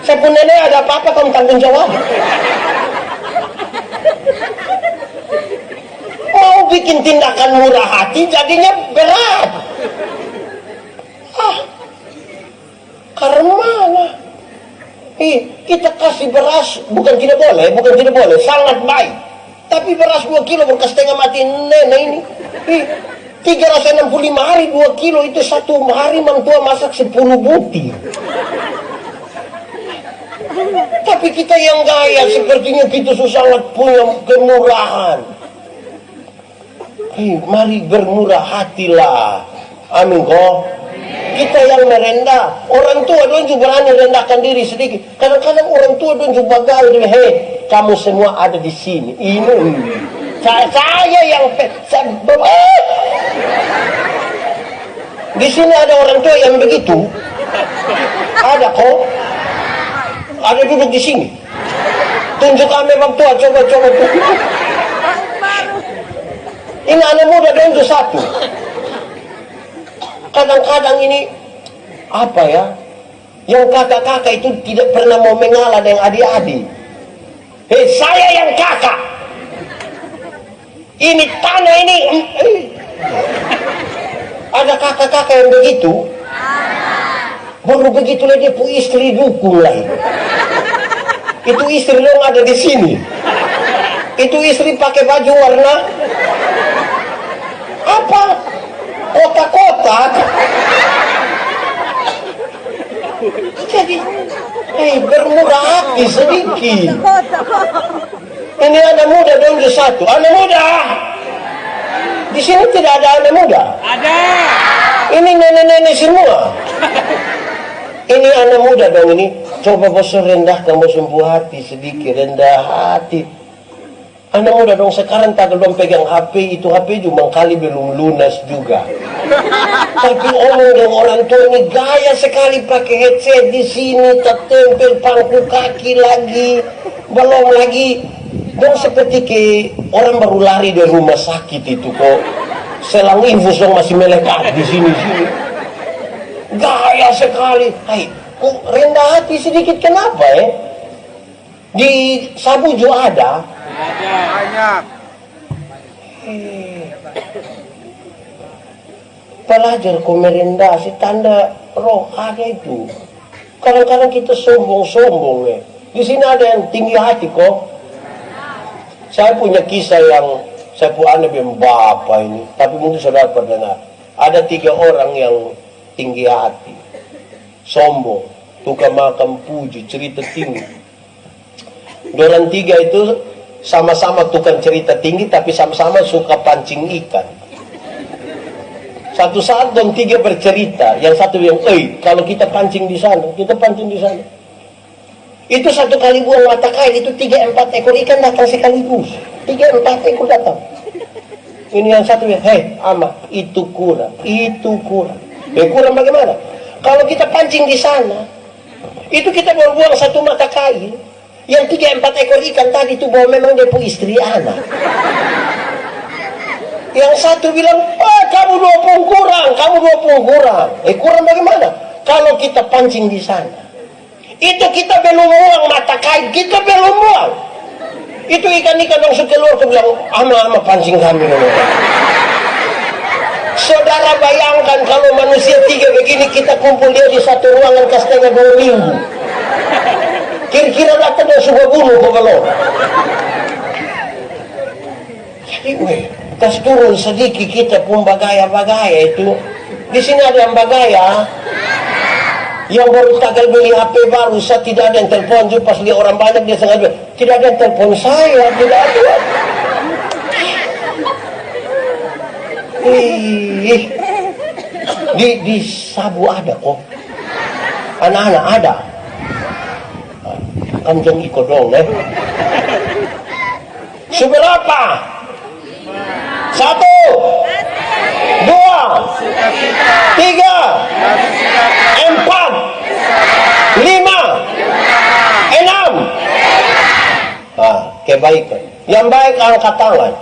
Saya pun nenek ada apa-apa kamu tanggung jawab. Mau bikin tindakan murah hati jadinya berat. Karena mana? Kita kasih beras bukan tidak boleh, sangat baik. Tapi beras 2 kilo bekas setengah mati nenek ini. 365 hari 2 kilo itu 1 hari mantua masak 10 butir. Tapi kita yang gaya sepertinya kita sangat punya kemurahan. Mari bermurah hatilah. Amin kok. Kita yang merendah, orang tua dong juga berani rendahkan diri sedikit. Kadang-kadang orang tua dong juga gagal. Kamu semua ada di sini. Ini saya yang di sini ada orang tua yang begitu. Ada kok. Ada duduk di sini. Tunjuk kami bang tua, coba tunjuk. Ini anak muda dong juga satu. Kadang-kadang ini apa ya, yang kakak-kakak itu tidak pernah mau mengalah dengan adik-adik. Saya yang kakak ini tanah ini. Ada kakak-kakak yang begitu. Baru begitu lah dia punya istri dukung lah. Itu istri dong ada di sini. Itu istri pakai baju warna apa? Kotak-kotak. Jadi bermurah hati sedikit. Ini anak muda dong satu. Anak muda. Di sini tidak ada anak muda. Ada. Ini nenek-nenek semua. Ini anak muda dong ini. Coba bos rendahkan, bos buah hati sedikit, rendah hati. Anak muda dong sekarang tak belum pegang HP, itu HP cuma kali belum lunas juga. Tapi omong dengan orang tua ini gaya sekali pakai headset di sini, tak tempel pangku kaki lagi, belum lagi. Dong seperti ke orang baru lari dari rumah sakit itu kok. Selang infus dong masih melekat di sini. Gaya sekali. Kok rendah hati sedikit kenapa ya? Di Sabu juga ada. Banyak. Pelajar komerendasi tanda roh ada itu. Kadang-kadang kita sombong ya. Di sini ada yang tinggi hati kok. Saya punya kisah yang saya punya anak yang bapak ini, tapi mungkin saudara pernah dengar. Ada 3 orang yang tinggi hati, sombong, tukang makan puji, cerita tinggi. Dorang 3 itu sama-sama tukang cerita tinggi, tapi sama-sama suka pancing ikan. Satu saat dong 3 bercerita, yang satu bilang, kalau kita pancing di sana, kita pancing di sana. Itu 1 kali buang mata kail, itu 3-4 ekor ikan datang sekaligus. 3-4 ekor datang. Ini yang satu bilang, ama, itu kurang. Kurang bagaimana? Kalau kita pancing di sana, itu kita baru buang 1 mata kail. Yang 3-4 ekor ikan tadi itu bahwa memang dia punya istri anak. Yang satu bilang, kamu 20 kurang. Kurang bagaimana? Kalau kita pancing di sana, itu kita belum buang mata kail, kita belum buang. Itu ikan-ikan langsung keluar, ke bilang, ama pancing kami. Saudara bayangkan kalau manusia 3 begini, kita kumpul dia di satu ruangan setengah 2 minggu. Kira-kira datang dan sudah bunuh kok belum. Jadi tas turun sedikit kita pun bagaya-bagaya itu. Di sini ada yang bagaya. Yang baru tagal beli HP baru, saya tidak ada yang telepon. Pas lihat orang banyak dia sengaja, tidak ada yang telepon saya, tidak ada. Di Sabu ada kok. Anak-anak ada. Kanjeng ikut dong, Seberapa? 1, 2, 3, 4, 5, kebaikan. Yang baik angkat tangan.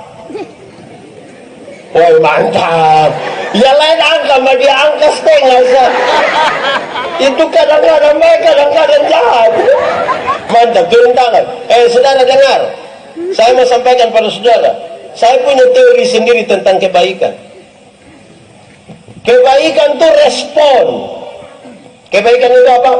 Woi mantap. Yang lain angkat, mah dia angkat setengah. Itu kadang-kadang baik, kadang-kadang jahat. Mantap, turun tangan. Saudara dengar. Saya mau sampaikan pada saudara. Saya punya teori sendiri tentang kebaikan. Kebaikan itu respon. Kebaikan itu apa?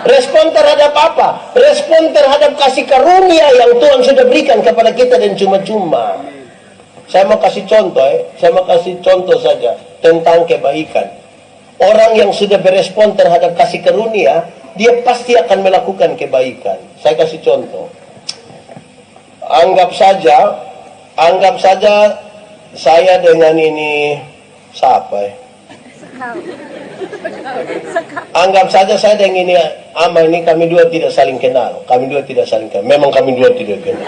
Respon terhadap apa? Respon terhadap kasih karunia yang Tuhan sudah berikan kepada kita dan cuma-cuma. Saya mau kasih contoh saja tentang kebaikan. Orang yang sudah berespon terhadap kasih karunia, dia pasti akan melakukan kebaikan. Saya kasih contoh. Anggap saja saya dengan ini siapa? Anggap saja saya dengan ini ama ini, kami dua tidak saling kenal. Memang kami dua tidak kenal.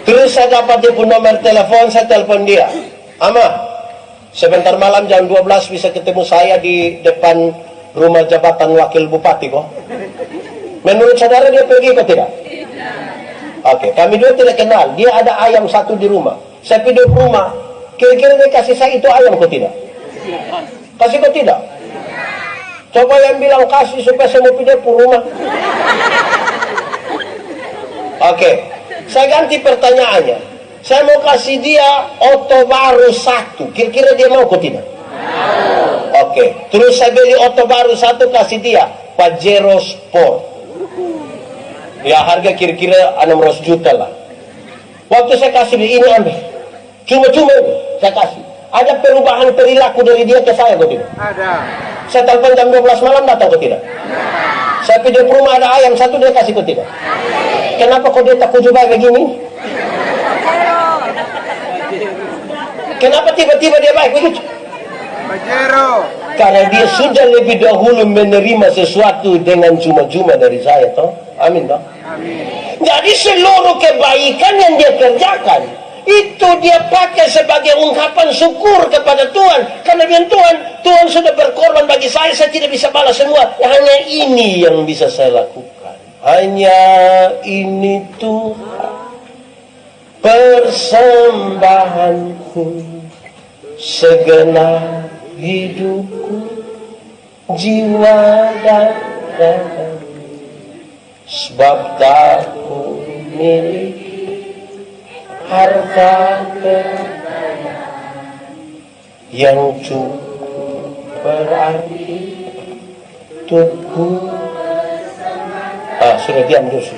Terus saya dapat dia pun nomor telepon, saya telepon dia. Ama, sebentar malam jam 12 bisa ketemu saya di depan rumah jabatan wakil bupati kok. Menurut saudara dia pergi kok tidak? Oke, kami dua tidak kenal. Dia ada ayam satu di rumah. Saya pergi ke rumah. Kira-kira dia kasih saya itu ayam kok tidak? Kasih kok tidak? Coba yang bilang kasih supaya saya mau pindah ke rumah. Oke, saya ganti pertanyaannya. Saya mau kasih dia oto baru satu. Kira-kira dia mau kok tidak? Oke, terus saya beli oto baru satu, kasih dia Pajero Sport. Ya harga kira-kira 600 juta lah. Waktu saya kasih dia, ini ambil. Cuma-cuma saya kasih. Ada perubahan perilaku dari dia ke saya kok tidak? Ada. Saya telepon jam 12 malam datang kok tidak? Saya pergi ke rumah ada ayam satu, dia kasih kok tidak? Kenapa kok dia tak kunjung baik begini? Kenapa tiba-tiba dia baik begitu? Karena dia sudah lebih dahulu menerima sesuatu dengan cuma-cuma dari saya, toh? Amin, toh? Amin. Jadi seluruh kebaikan yang dia kerjakan itu dia pakai sebagai ungkapan syukur kepada Tuhan. Karena dengan Tuhan sudah berkorban bagi saya tidak bisa balas semua. Hanya ini yang bisa saya lakukan. Hanya ini Tuhan, persembahanku, segenap hidupku, jiwa dan raga, sebab tak ku miliki harta yang cukup berarti untukku. Sudah diam dulu.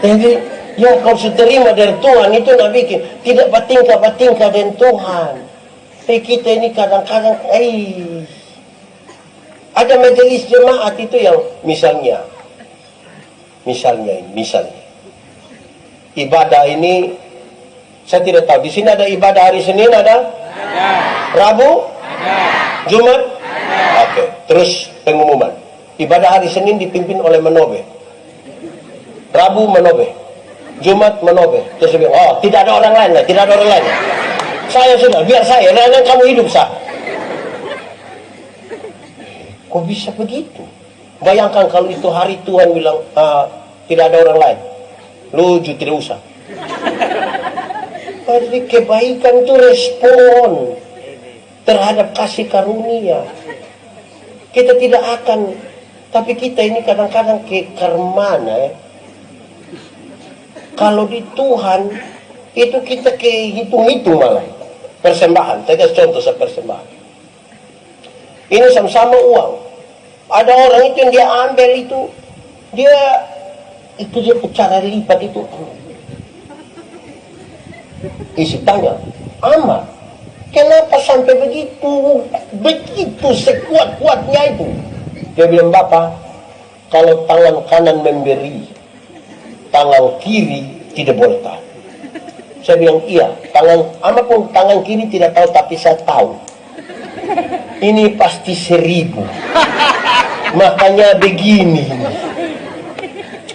Jadi yang kau terima dari Tuhan itu nak bikin tidak bertingkah-bertingkah dengan Tuhan. Tapi kita ini kadang-kadang ada majelis jemaat itu yang misalnya ibadah ini saya tidak tahu. Di sini ada ibadah hari Senin, ada? Rabu? Jumat? Oke. Terus pengumuman. Ibadah hari Senin dipimpin oleh Menobe. Rabu Menobe. Jumat Menobe. Terus dia bilang, tidak ada orang lain lah, tidak ada orang lain. Saya sudah, biar saya, dan kamu hidup sah. Kok bisa begitu? Bayangkan kalau itu hari Tuhan bilang, tidak ada orang lain. Lucu, tidak usah. Jadi kebaikan itu respon terhadap kasih karunia. Kita tidak akan, tapi kita ini kadang-kadang kekarmana ya. Kalau di Tuhan itu kita kehitung-hitung malah persembahan. Saya kasih contoh persembahan. Ini sama-sama uang. Ada orang itu yang dia ambil itu dia cara lipat itu. Isi tanya, Ama, kenapa sampai begitu sekuat-kuatnya itu? Dia bilang, Bapak, kalau tangan kanan memberi, tangan kiri tidak boleh tahu. Saya bilang, iya, Ama pun tangan kiri tidak tahu, tapi saya tahu. Ini pasti 1000. Makanya begini.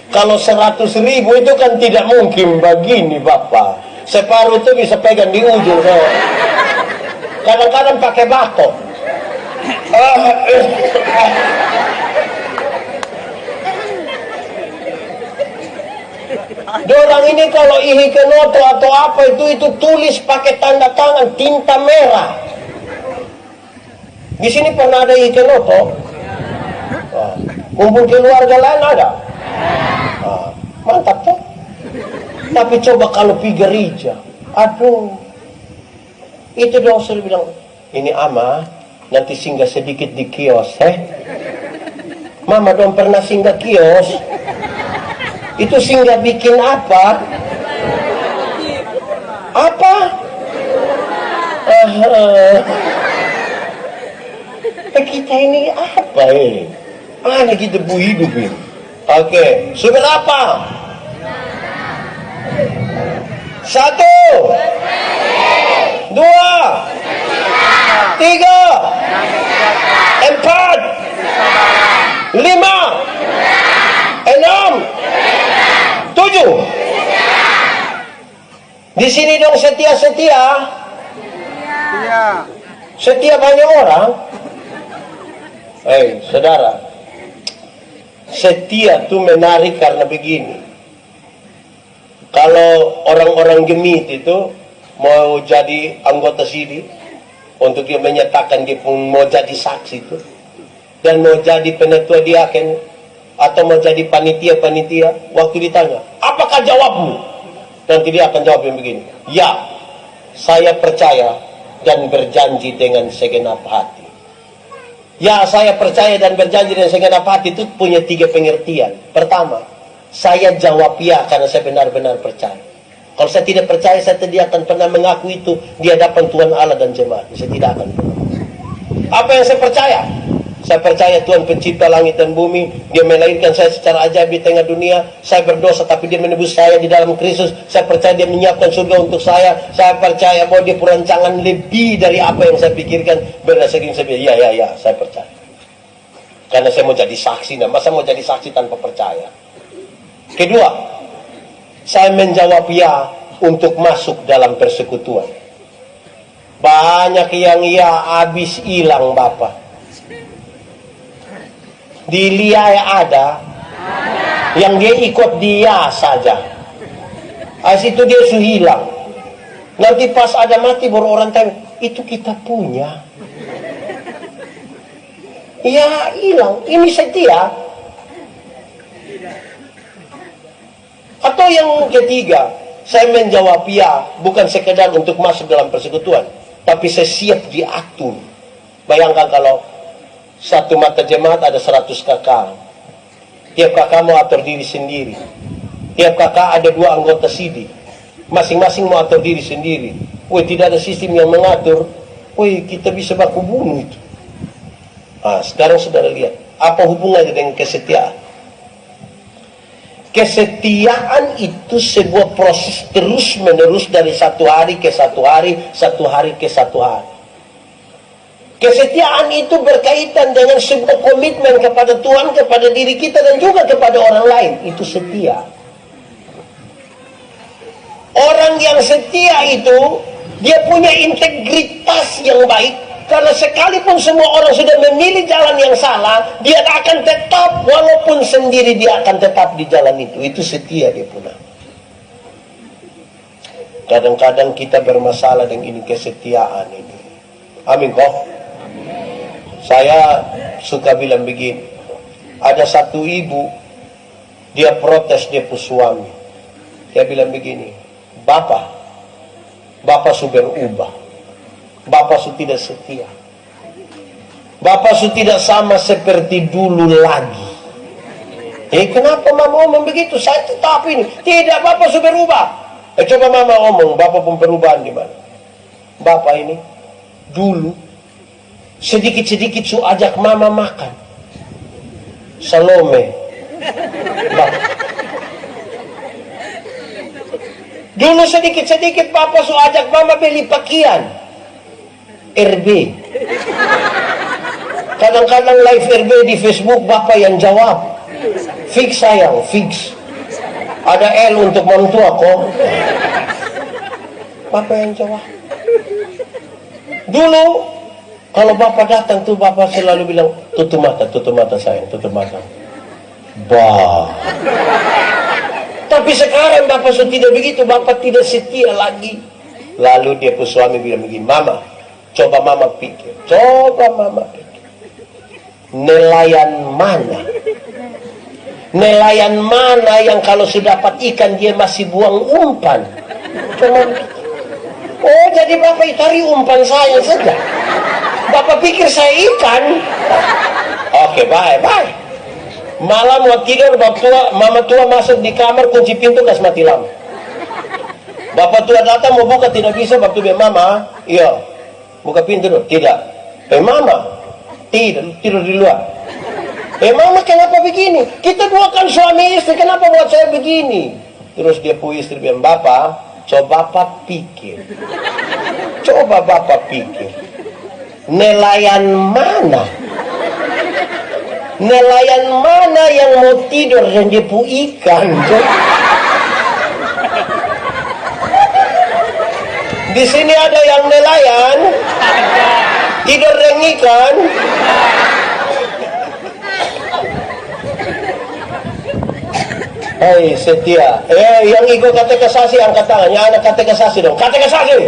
Kalau 100.000 itu kan tidak mungkin begini, Bapak. Separuh itu bisa pegang di ujung. Kadang-kadang pakai batok. bilang ini kalau ihikenoto atau apa itu tulis pakai tanda tangan tinta merah. Di sini pernah ada ihikenoto? Kumpul keluarga lain ada? Mantap tuh. Tapi coba kalau pergi gereja, aduh, itu dong saya bilang, ini ama nanti singgah sedikit di kios, Mama dong pernah singgah kios. Itu singgah bikin apa? Apa? Kita ini apa ini? Mana kita bu hidup ini? Oke, sudah apa? 1, 2, 3, 4, 5, 6, 7, 7. Di sini dong setia. Setia banyak orang. Saudara, setia tuh menarik karena begini. Kalau orang-orang gemit itu mau jadi anggota sini untuk dia menyatakan dia pun mau jadi saksi itu, dan mau jadi penetua diaken atau mau jadi panitia, waktu ditanya, apakah jawabmu? Nanti dia akan jawab yang begini, ya, saya percaya dan berjanji dengan segenap hati. Ya, saya percaya dan berjanji dengan segenap hati itu punya 3 pengertian. Pertama, saya jawab ya karena saya benar-benar percaya. Kalau saya tidak percaya, saya tidak akan pernah mengaku itu di hadapan Tuhan Allah dan jemaat. Saya tidak akan pernah. Apa yang saya percaya? Saya percaya Tuhan pencipta langit dan bumi. Dia melahirkan saya secara ajaib di tengah dunia. Saya berdosa tapi dia menebus saya di dalam Kristus. Saya percaya dia menyiapkan surga untuk saya. Saya percaya bahwa dia perancangan lebih dari apa yang saya pikirkan. Berdasarkan saya bilang, ya, saya percaya. Karena saya mau jadi saksi. Nah, masa mau jadi saksi tanpa percaya? Kedua, saya menjawab ya untuk masuk dalam persekutuan. Banyak yang ya habis hilang Bapak. Di Lia ada yang dia ikut dia saja. As itu dia sudah hilang. Nanti pas ada mati baru orang tanya, itu kita punya. Ya hilang, ini setia. Atau yang ketiga, saya menjawab ya, bukan sekedar untuk masuk dalam persekutuan, tapi saya siap diatur. Bayangkan kalau satu mata jemaat ada 100 kakak. Tiap kakak mau atur diri sendiri. Tiap kakak ada 2 anggota sidi. Masing-masing mau atur diri sendiri. Tidak ada sistem yang mengatur. Kita bisa baku bunuh itu. Sekarang saudara lihat, apa hubungannya dengan kesetiaan? Kesetiaan itu sebuah proses terus-menerus dari satu hari ke satu hari, satu hari ke satu hari. Kesetiaan itu berkaitan dengan sebuah komitmen kepada Tuhan, kepada diri kita, dan juga kepada orang lain. Itu setia. Orang yang setia itu, dia punya integritas yang baik. Karena sekalipun semua orang sudah memilih jalan yang salah, dia akan tetap, walaupun sendiri dia akan tetap di jalan itu. Itu setia dia punya. Kadang-kadang kita bermasalah dengan ini kesetiaan ini. Amin kok? Saya suka bilang begini. Ada satu ibu, dia protes dia punya suami. Dia bilang begini, Bapak sudah berubah. Bapak sudah tidak setia. Bapak sudah tidak sama seperti dulu lagi. Kenapa mama ngomong begitu? Saya tetap ini. Tidak, Bapak sudah berubah. Coba mama ngomong, Bapak pun perubahan di mana? Bapak ini dulu sedikit-sedikit su ajak mama makan. Salome. Bapak. Dulu sedikit-sedikit Bapak su ajak mama beli pakaian. RB. Kadang-kadang live RB di Facebook Bapak yang jawab. Fix sayang, fix. Ada L untuk mentua kok. Bapak yang jawab. Dulu kalau Bapak datang tuh Bapak selalu bilang, tutup mata sayang, tutup mata. Bah. Tapi sekarang bapak sudah tidak begitu, bapak tidak setia lagi. Lalu dia pun suami bilang begini, mama, coba mama pikir, nelayan mana yang kalau sudah dapat ikan dia masih buang umpan? Coba pikir. Oh, jadi bapak cari umpan saya saja. Bapak pikir saya ikan. Oke, baik. Malam mau tidur, mama tua masuk di kamar, kunci pintu, kasih mati lampu. Bapak tua datang mau buka, tidak bisa. Bapak tua bilang, mama, iya, buka pintu dulu. Tidak. Mama, tidur di luar. Mama, kenapa begini? Kita dua kan suami istri, kenapa buat saya begini? Terus dia pu istri bilang, bapak, coba bapak pikir. Nelayan mana yang mau tidur dan dia pu ikan? Di sini ada yang nelayan tidur dengan ikan. Hei setia, yang ikut katekisasi angkat tangan, yang anak katekisasi dong, katekisasi.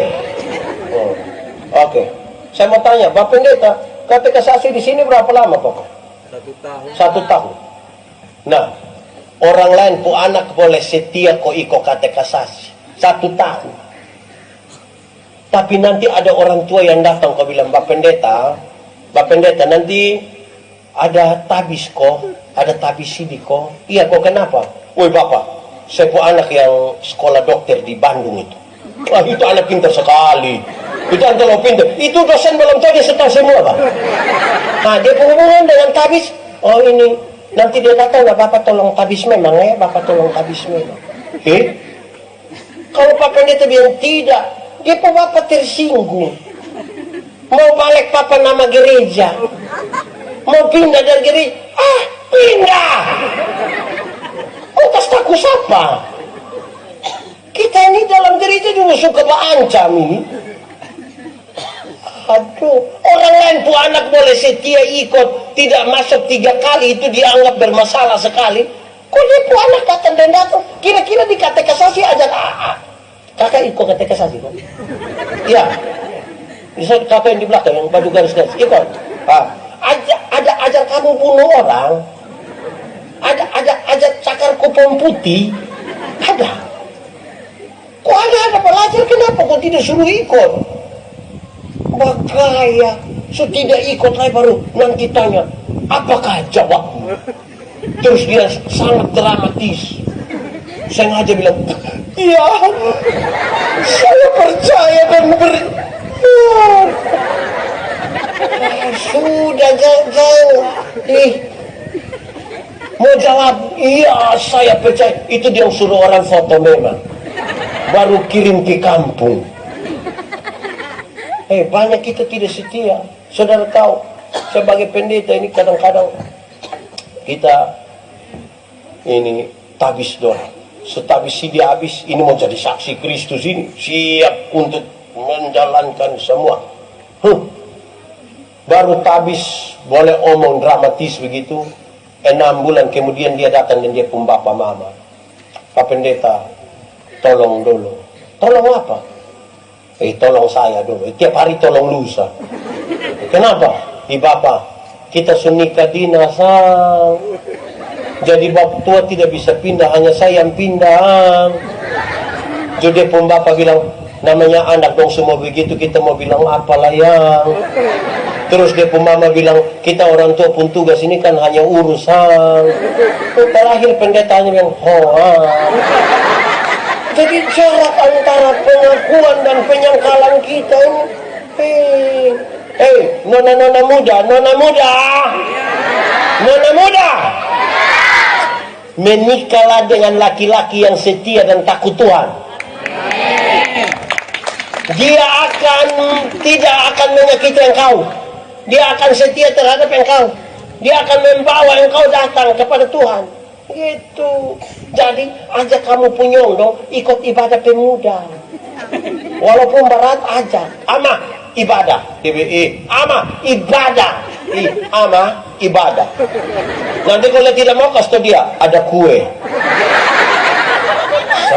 Oke. Saya mau tanya, Bapak Pendeta, katekisasi di sini berapa lama pokok? 1 tahun. Nah, orang lain pu anak boleh setia kok ikut katekisasi 1 tahun. Tapi nanti ada orang tua yang datang kau bilang, Bapak Pendeta nanti ada tabis kok, ada tabis sini kok. Iya kok, kenapa? Woi Bapak, saya pu anak yang sekolah dokter di Bandung itu. Wah, itu anak pintar sekali. Itu anak pintar. Itu dosen belum tahu, dia setel semua Pak. Nah, dia berhubungan dengan tabis. Oh ini, nanti dia datang, Bapak tolong tabis memang ya, Bapak tolong tabis memang. Kalau Pak Pendeta bilang tidak, dia pun Bapak tersinggung. Mau balik Papa nama gereja, mau pindah dari gereja, pindah. Utas takut siapa? Kita ini dalam gereja juga suka mengancam ini. Aduh, orang lain pu anak boleh setia ikut, tidak masuk 3 kali itu dianggap bermasalah sekali. Kok dia pu anak datang dan datang? Kira-kira di katekisasi ajar kakak ikut katekisasi kan? Iya. Bisa kakak yang di belakang yang baju garis-garis ikut. Ada ajar kamu bunuh orang. Ada cakar kupon putih. Ada. Kok ada belajar, kenapa kok tidak suruh ikut? Makanya tidak ikut lagi baru nanti tanya apakah jawabmu. Terus dia sangat dramatis. Saya aja bilang, iya, saya percaya dan sudah jauh. Mau jawab, iya saya percaya. Itu dia suruh orang foto memang. Baru kirim ke kampung. Banyak kita tidak setia. Saudara tahu, sebagai pendeta ini kadang-kadang kita ini tabis doang. Setabis dia habis, ini mau jadi saksi Kristus ini. Siap untuk menjalankan semua. Baru tabis, boleh omong dramatis begitu. 6 bulan kemudian dia datang dan dia pun bapak mama. Pak Pendeta, tolong dulu. Tolong apa? Tolong saya dulu. Tiap hari tolong lusa. Kenapa? Bapak, kita sunika dinasang. Jadi bapak tua tidak bisa pindah, hanya saya yang pindah. Jadi pun bapak bilang, namanya anak dong semua begitu, kita mau bilang apalah yang. Terus dia pun mama bilang, kita orang tua pun tugas ini kan hanya urusan. Terakhir pendetanya bilang, jadi jarak antara pengakuan dan penyangkalan kita ini. Nona muda. Menikahlah dengan laki-laki yang setia dan takut Tuhan. Dia tidak akan menyakiti engkau. Dia akan setia terhadap engkau. Dia akan membawa engkau datang kepada Tuhan. Gitu. Jadi ajak kamu punyong ikut ibadah pemuda. Walaupun berat ajak. Ama ibadah. Ama ibadah. Ama ibadah. Nanti kalau tidak mau kasih dia ada kue.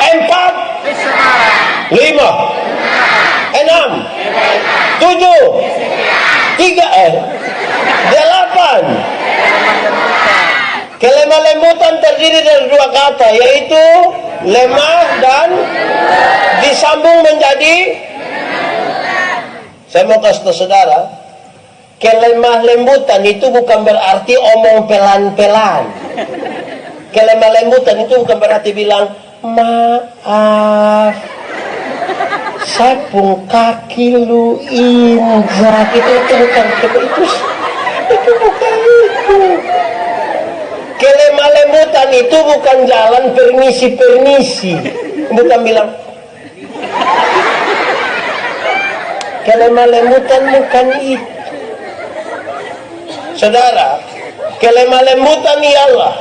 Empat, lima, enam, tujuh, tiga, delapan. Kelemah lembutan terdiri dari dua kata, yaitu lemah dan disambung menjadi. Saya mau kasih tahu saudara, kelemah lembutan itu bukan berarti omong pelan-pelan. Kelemah lembutan itu bukan berarti bilang, maaf, sapung kaki lu injak. Itu bukan itu. Kelemah lembutan itu bukan jalan permisi. Bukan bilang. Kelemah lembutan bukan itu. Saudara, kelemah lembutan ialah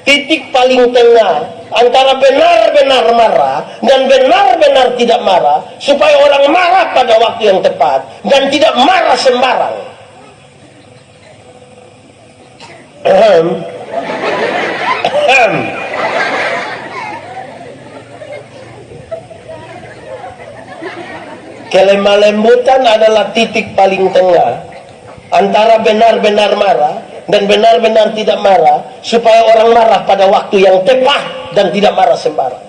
titik paling tengah antara benar-benar marah dan benar-benar tidak marah, supaya orang marah pada waktu yang tepat dan tidak marah sembarang. Kelemah lembutan adalah titik paling tengah antara benar-benar marah dan benar-benar tidak marah, supaya orang marah pada waktu yang tepat dan tidak marah sembarang.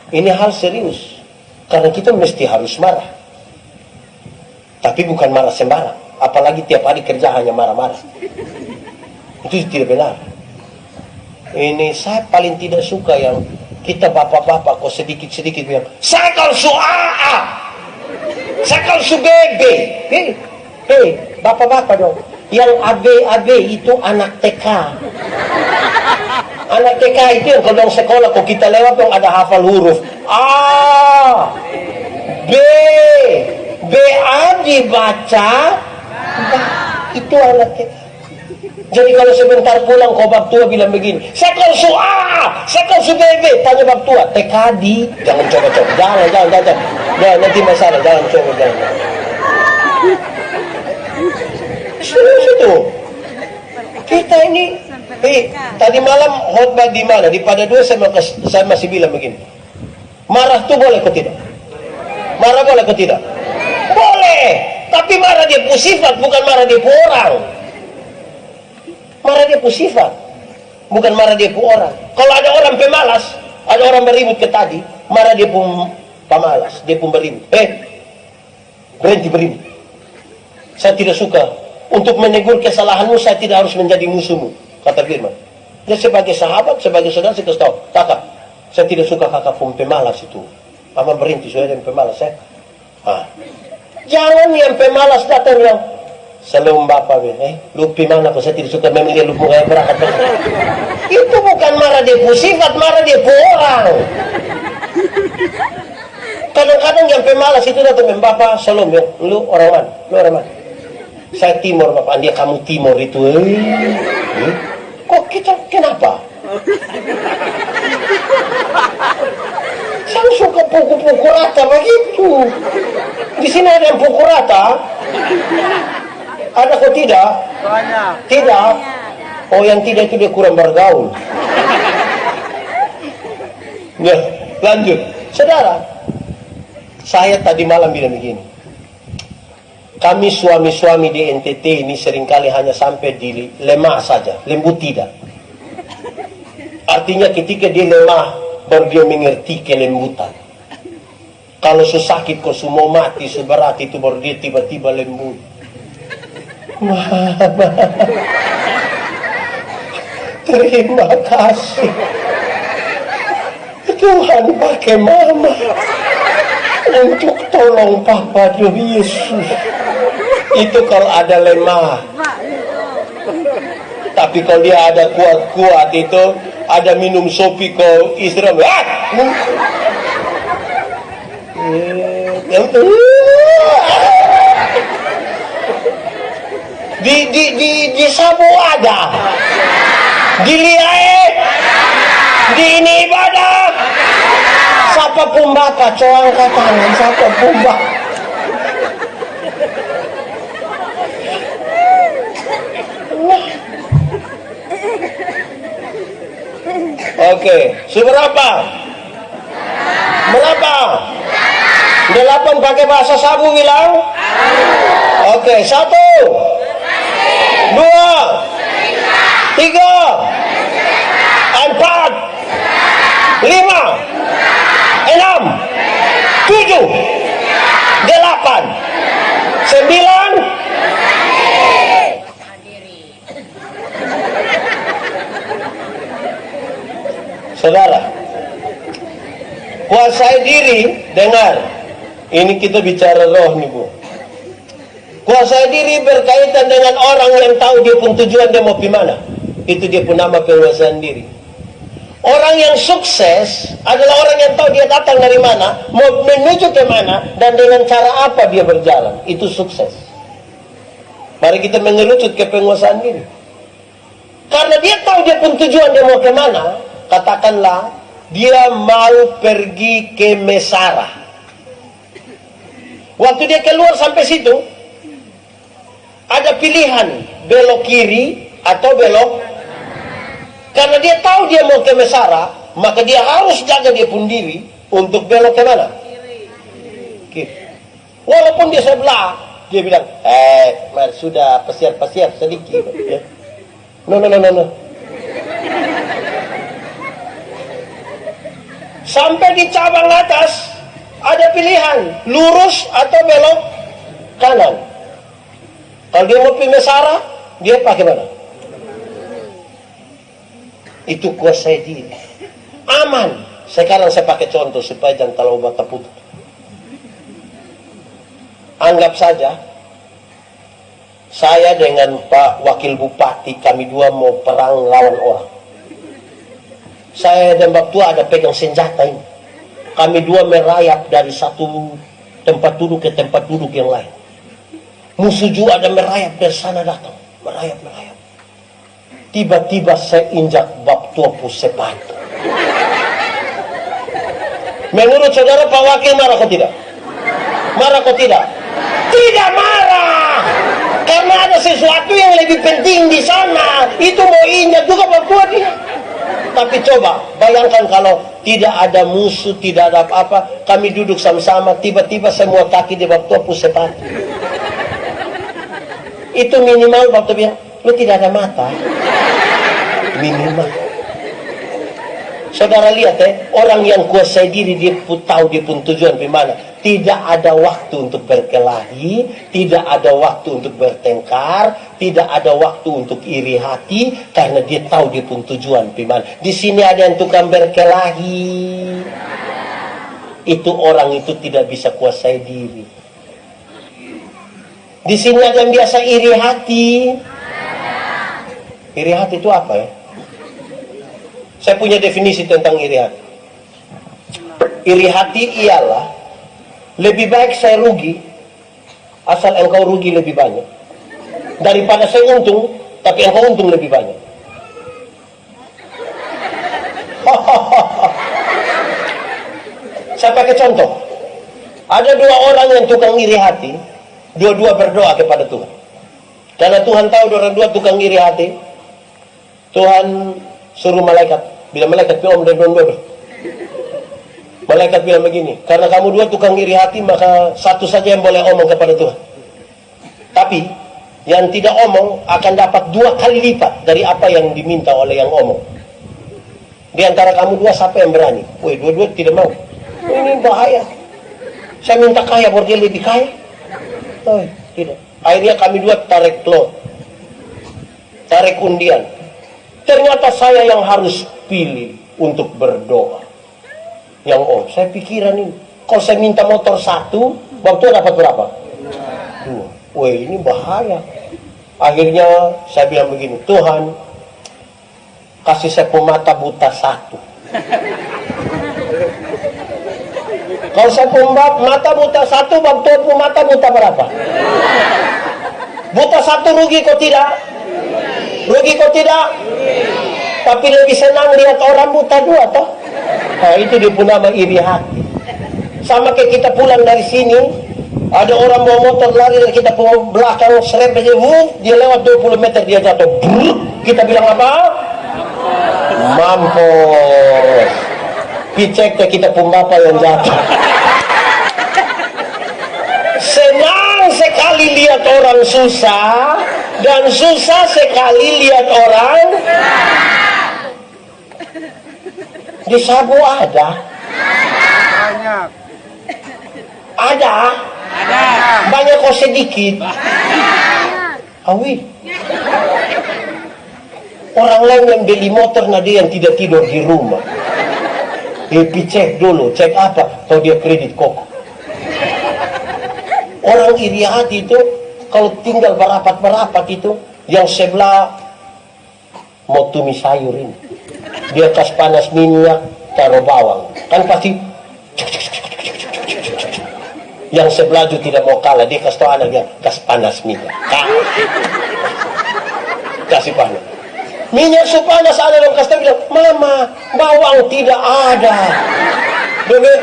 Ini hal serius, karena kita mesti harus marah, tapi bukan marah sembarang. Apalagi tiap hari kerja hanya marah-marah. Itu tidak benar. Ini saya paling tidak suka yang kita bapak-bapak kok sedikit-sedikit bilang, saya kalau su AA, saya kalau su BB. Hei, bapak-bapak dong. Yang AB itu anak TK. Anak TK itu yang kalau sekolah kok kita lewat yang ada hafal huruf A, B A dibaca, itu anak TK. Jadi kalau sebentar pulang kau bab tua bilang begini, saya kalau su A, saya kalau su BB, tanya bab tua, TK di, jangan coba-coba, jangan, nanti masalah, jangan coba. Serius itu. Kita ini, tadi malam khotbah di mana? Di Pada Dua saya masih bilang begini. Marah tuh boleh ke tidak? Marah boleh ke tidak? Boleh. Tapi marah dia pu sifat, bukan marah dia pu orang. Marah dia pu sifat, bukan marah dia pu orang. Kalau ada orang pemalas, ada orang beribut ke tadi, marah dia pu pemalas, dia pun berhenti. Berhenti berhenti. Saya tidak suka. Untuk menegur kesalahanmu, saya tidak harus menjadi musuhmu, kata Firman. Dia sebagai sahabat, sebagai saudara, saya kasih tahu, kakak, saya tidak suka kakak pun pemalas itu. Mama berhenti, saya yang pemalas, ya. Jangan yang pemalas datang yang selalu bapak, lu pemana kok, saya tidak suka memang dia lupa kayak berangkat. Itu bukan marah dia pu sifat, marah dia pu orang. Kadang-kadang yang pemalas itu datang dengan bapak, shalom ya, lu orang mana? Lu orang mana? Saya timur bapak, dia kamu timur itu. Kok kita kenapa? Saya suka pukul-pukul rata begitu. Di sini ada yang pukul rata. Ada kok tidak? Banyak. Tidak. Oh, yang tidak itu dia kurang bergaul. Ya, lanjut. Saudara, saya tadi malam bilang begini. Kami suami-suami di NTT ini seringkali hanya sampai di lemah saja, lembut tidak. Artinya ketika dia lemah, baru dia mengerti kelembutan. Kalau sesakit kau semua mati seberat itu, baru dia tiba-tiba lembut. Mama, terima kasih. Tuhan pakai mama untuk tolong papa demi Yesus. Itu kalau ada lemah. Tapi kalau dia ada kuat-kuat itu, ada minum sopi kau istirahat. Di Sabu ada, di Liae, di ini ibadah. Siapa pun bapak, coba angkat tangan, siapa pun bapak. Oke, seberapa? Berapa? 8 pakai bahasa Sabu bilang? Oke, 1, 2, 3, 4, 5, 6, 7, 8, 9. Saudara, kuasai diri. Dengar, ini kita bicara roh nih Bu. Kuasai diri berkaitan dengan orang yang tahu dia pun tujuan dia mau gimana. Itu dia pun nama penguasaan diri. Orang yang sukses adalah orang yang tahu dia datang dari mana, mau menuju ke mana, dan dengan cara apa dia berjalan. Itu sukses. Mari kita mengerucut ke penguasaan diri. Karena dia tahu dia pun tujuan dia mau ke mana. Katakanlah dia mau pergi ke Mesara. Waktu dia keluar sampai situ, ada pilihan belok kiri atau belok. Karena dia tahu dia mau ke Mesara, maka dia harus jaga dia pun diri untuk belok ke mana? Kiri. Walaupun dia sebelah, dia bilang, sudah pasiar sedikit. Ya. No. Sampai di cabang atas ada pilihan lurus atau belok kanan. Kalau dia mau pergi Mesara, dia pakai mana? Itu kuasai diri. Aman. Sekarang saya pakai contoh supaya jangan terlalu bata putih. Anggap saja saya dengan Pak Wakil Bupati, kami dua mau perang lawan orang. Saya dan Mbak Tua ada pegang senjata ini. Kami dua merayap dari satu tempat duduk ke tempat duduk yang lain. Musuh juga ada merayap dari sana datang. Merayap. Tiba-tiba saya injak Mbak Tua pun sepatu. Menurut saudara Pak Wakil marah kok tidak? Marah kok tidak? Tidak marah. Karena ada sesuatu yang lebih penting di sana. Itu mau injak juga Mbak Tua dia. Tapi coba bayangkan kalau tidak ada musuh, tidak ada apa-apa, kami duduk sama-sama, tiba-tiba semua kaki di bawah tua sepatu. Itu minimal waktu bilang, lu tidak ada mata. Minimal. Saudara lihat orang yang kuasai diri dia tahu dia pun tujuan di mana. Tidak ada waktu untuk berkelahi, tidak ada waktu untuk bertengkar, tidak ada waktu untuk iri hati karena dia tahu dia pun tujuan di mana. Di sini ada yang tukang berkelahi. Itu orang itu tidak bisa kuasai diri. Di sini ada yang biasa iri hati. Iri hati itu apa ya? Saya punya definisi tentang iri hati. Iri hati ialah lebih baik saya rugi asal engkau rugi lebih banyak daripada saya untung tapi engkau untung lebih banyak. Saya pakai contoh. Ada dua orang yang tukang iri hati, dua-dua berdoa kepada Tuhan. Karena Tuhan tahu orang dua tukang iri hati, Tuhan suruh malaikat, bila malaikat bilang dan dua. Malaikat bilang begini, karena kamu dua tukang iri hati, maka satu saja yang boleh omong kepada Tuhan. Tapi yang tidak omong akan dapat 2 kali lipat dari apa yang diminta oleh yang omong. Di antara kamu dua siapa yang berani? Woi, dua-dua tidak mau. Ini bahaya. Saya minta kaya, biar dia lebih kaya. Oh, tidak. Akhirnya kami dua tarik lot, tarik undian. Ternyata saya yang harus pilih untuk berdoa. Yang saya pikiran ini, kalau saya minta motor 1, Bang Tua dapat berapa? 2. Wah, ini bahaya. Akhirnya saya bilang begini, Tuhan, kasih saya pemata buta 1. Kalau saya mata buta 1, Bang Tua pemata buta berapa? Buta 1 rugi kok tidak? Rugi kok tidak? Tapi lebih senang lihat orang buta 2 toh. Nah, itu dia pun nama iri hati. Sama kayak kita pulang dari sini, ada orang bawa motor lari dari kita belakang, serempet dia lewat 20 meter dia jatuh. Brrr, kita bilang apa? Mampus. Picek kita pun bapak yang jatuh. Senang sekali lihat orang susah dan susah sekali lihat orang di Sabu ada. Banyak. Ada. Banyak kok sedikit. Awi. Orang lain yang beli motor dia yang tidak tidur di rumah. Cek dulu, cek apa? Tahu dia kredit kok. Orang iri hati itu kalau tinggal berapat-berapat itu, yang sebelah mau tumis sayur ini, dia kas panas minyak taruh bawang, kan pasti. Yang sebelah itu tidak mau kalah, dia kasih tahu anaknya kas panas minyak, kasih panas minyak sepanas. Ada dong kasih tahu bilang, mama bawang tidak ada.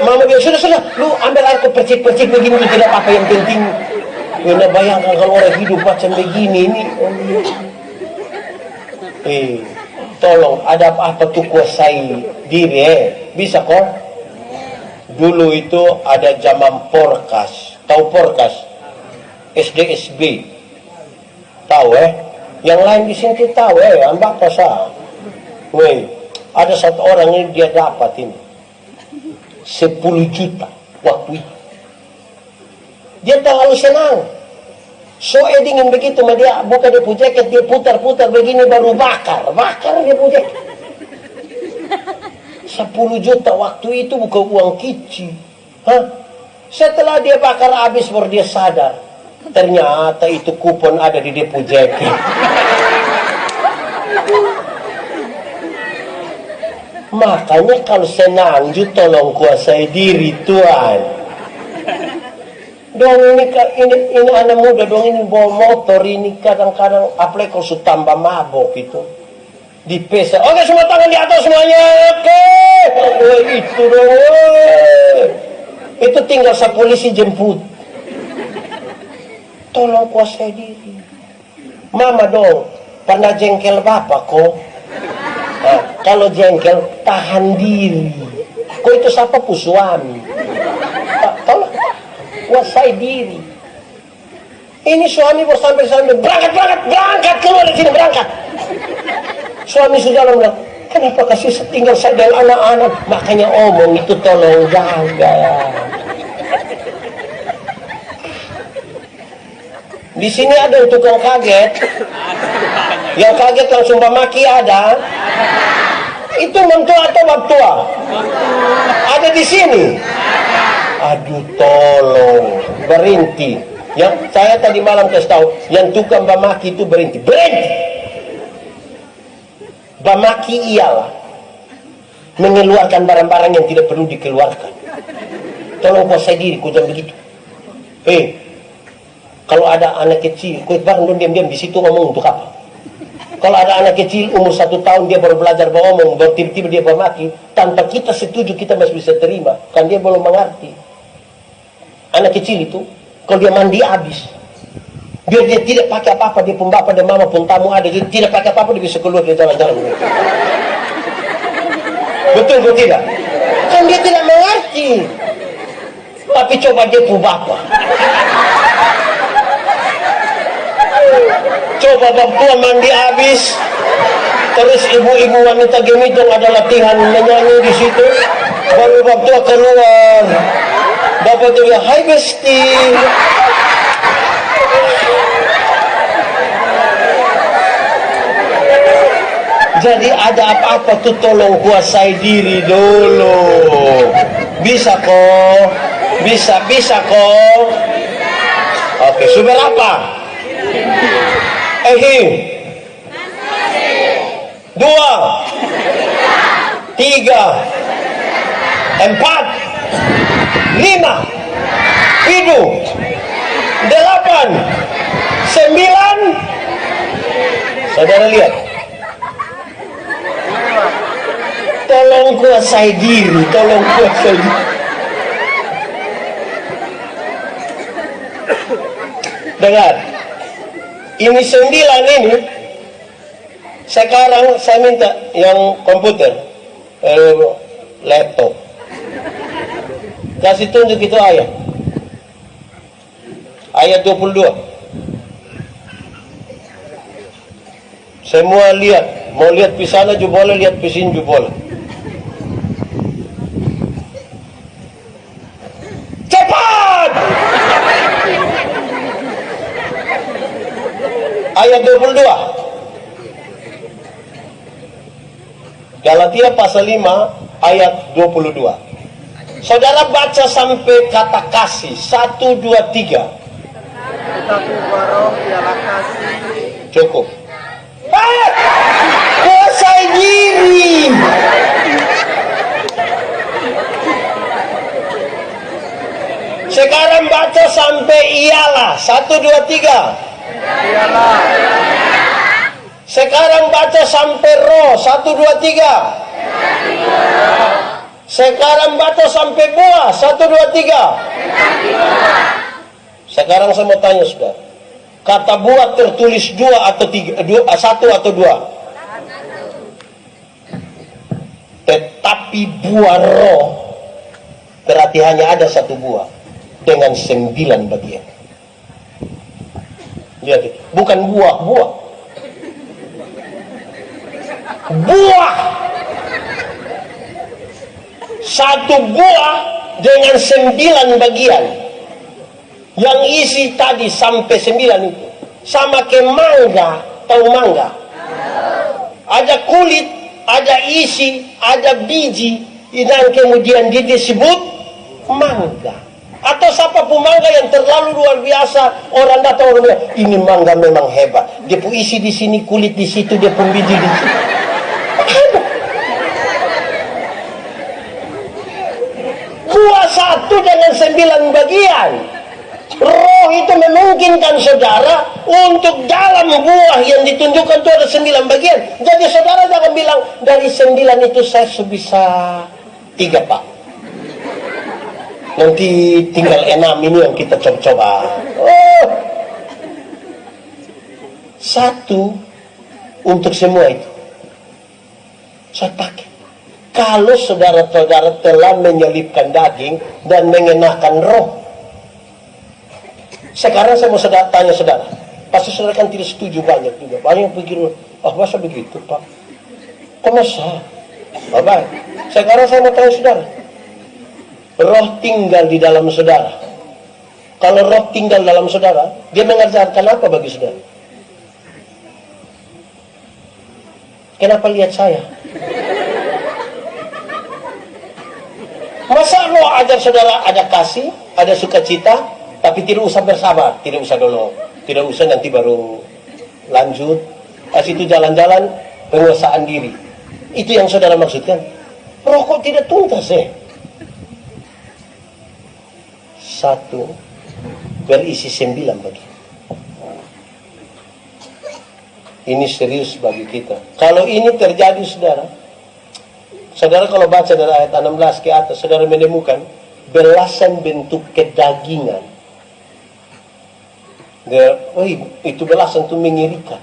Mama bilang, sudah, lu ambil aku percik-percik begini, itu tidak apa yang penting. Anda bayangkan kalau orang hidup macam begini ini. Tolong, ada apa-apa tuh kuasai diri, bisa kok. Dulu itu ada zaman Porkas, tahu Porkas? SDSB, tahu Yang lain di sini kita tahu ambak pasal. Ada satu orang ini dia dapat ini 10 juta waktu itu. Dia terlalu senang. So dingin begitu, dia buka dia punya jaket, dia putar-putar begini baru bakar dia punya. 10 juta waktu itu bukan uang kecil. Setelah dia bakar habis baru dia sadar. Ternyata itu kupon ada di depo jaket. Makanya kalau senang tolong kuasai diri Tuhan. Dong ini anak muda dong ini bawa motor ini kadang-kadang apalagi kalau sudah tambah mabok itu dipesa. Oke, semua tangan di atas semuanya. Oke. Itu dong. Itu tinggal sa polisi jemput. Tolong kuasai diri. Mama dong, pernah jengkel bapak kok. Nah, kalau jengkel tahan diri. Kok itu siapa pun suami. Tolong kuasai diri. Ini suami bersampai berangkat keluar dari sini berangkat. Suami sudah bilang, Kenapa kasih tinggal saya dan anak-anak? Makanya omong itu tolong jaga. Di sini ada yang tukang kaget. Yang kaget langsung maki ada. Itu mentua atau baptua? Ada di sini. Aduh, tolong berhenti. Yang saya tadi malam kasih tahu, yang tukang bamaki itu berhenti. Bamaki ialah mengeluarkan barang-barang yang tidak perlu dikeluarkan. Tolong kuasai diri, kau jangan begitu. Kalau ada anak kecil, kau barang dong diam-diam di situ ngomong untuk apa? Kalau ada anak kecil umur 1 tahun dia baru belajar ngomong, baru tiba-tiba dia bamaki, tanpa kita setuju kita masih bisa terima, kan dia belum mengerti. Anak kecil itu, kalau dia mandi habis, biar dia tidak pakai apa-apa, dia pun bapak dan mama pun tamu ada, dia tidak pakai apa-apa, dia bisa keluar dari jalan-jalan. Betul atau tidak? Kan dia tidak mengerti. Tapi coba dia pun bapak. Coba bapak mandi habis, terus ibu-ibu wanita gemitong ada latihan menyanyi di situ, baru bapak keluar. Bapak tuh bilang, "Hai Besti." Jadi ada apa-apa tuh tolong kuasai diri dulu. Bisa kok? Bisa kok? Oke, sumber apa? Ehim. 2, 3, 4, 5, 7, 8, 9. Saudara lihat. Tolong kuasai diri, tolong kuasai diri. Dengar, ini 9 ini. Sekarang saya minta yang komputer, laptop, kasih tunjuk itu ayat 22. Semua lihat, mau lihat pisana juga boleh, lihat pisin juga boleh. Cepat! Ayat 22. Galatia pasal 5 ayat 22. Saudara baca sampai kata kasih 1, 2, 3. Tetapi barang ialah kasih. Cukup. Kuasai diri. Sekarang baca sampai ialah 1, 2, 3. Ialah. Sekarang baca sampai roh 1, 2, 3. Sekarang baca sampai buah 1, 2, 3. Sekarang saya mau tanya saudara, kata buah tertulis 2 atau 3, 1 atau 2? Tetapi buah roh berarti hanya ada 1 buah dengan 9 bagian. Lihat, bukan buah. Buah. 1 buah dengan 9 bagian. Yang isi tadi sampai 9 itu sama ke mangga. Tahu mangga? Ada kulit, ada isi, ada biji, dan kemudian dia disebut mangga. Atau siapapun mangga yang terlalu luar biasa, orang datang orang bilang, ini mangga memang hebat. Dia pun isi di sini, kulit di situ, dia pun biji di situ. Buah 1 dengan 9 bagian. Roh itu memungkinkan saudara untuk dalam buah yang ditunjukkan itu ada 9 bagian. Jadi saudara jangan bilang dari 9 itu saya bisa 3 pak. Nanti tinggal 6 ini yang kita coba-coba. 1 untuk semua itu. Saya pakai. Kalau saudara-saudara telah menyelipkan daging dan mengenakan roh. Sekarang saya mau tanya saudara. Pasti saudara kan tidak setuju banyak juga. Banyak yang pikir, masa begitu pak? Kok masa? Oh, baik. Sekarang saya mau tanya saudara. Roh tinggal di dalam saudara. Kalau roh tinggal dalam saudara, dia mengajarkan apa bagi saudara? Kenapa lihat saya? Masa roh ajar saudara ada kasih, ada sukacita, tapi tidak usah bersabar, tidak usah dulu, tidak usah nanti baru lanjut. Pas itu jalan-jalan, penguasaan diri. Itu yang saudara maksudkan. Roh kok tidak tuntas Satu berisi 9 bagi. Ini serius bagi kita. Kalau ini terjadi saudara kalau baca dari ayat 16 ke atas, saudara menemukan belasan bentuk kedagingan. Itu belasan itu mengerikan.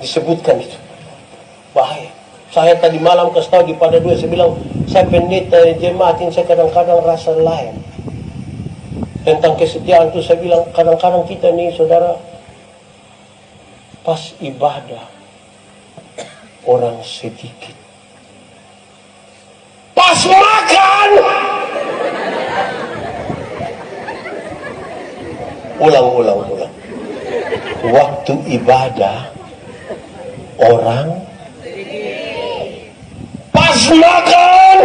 Disebutkan itu. Bahaya. Saya tadi malam kasih tahu di pada 2, saya bilang, saya pendeta jemaat ini, saya kadang-kadang rasa lain. Tentang kesetiaan itu saya bilang, kadang-kadang kita nih saudara, pas ibadah, orang sedikit. Pas makan, ulang. Waktu ibadah, orang pas makan.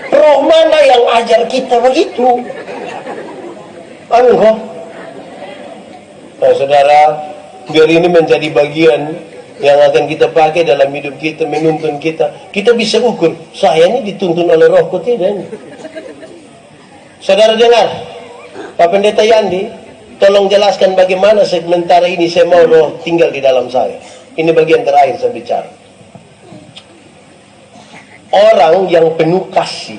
Roh mana yang ajar kita begitu? Nah, saudara, biar ini menjadi bagian yang akan kita pakai dalam hidup kita, menuntun kita. Kita bisa ukur, saya ini dituntun oleh roh kok tidak ini. Saudara dengar, Pak Pendeta Yandi, tolong jelaskan bagaimana sementara ini saya mau roh tinggal di dalam saya. Ini bagian terakhir saya bicara. Orang yang penuh kasih,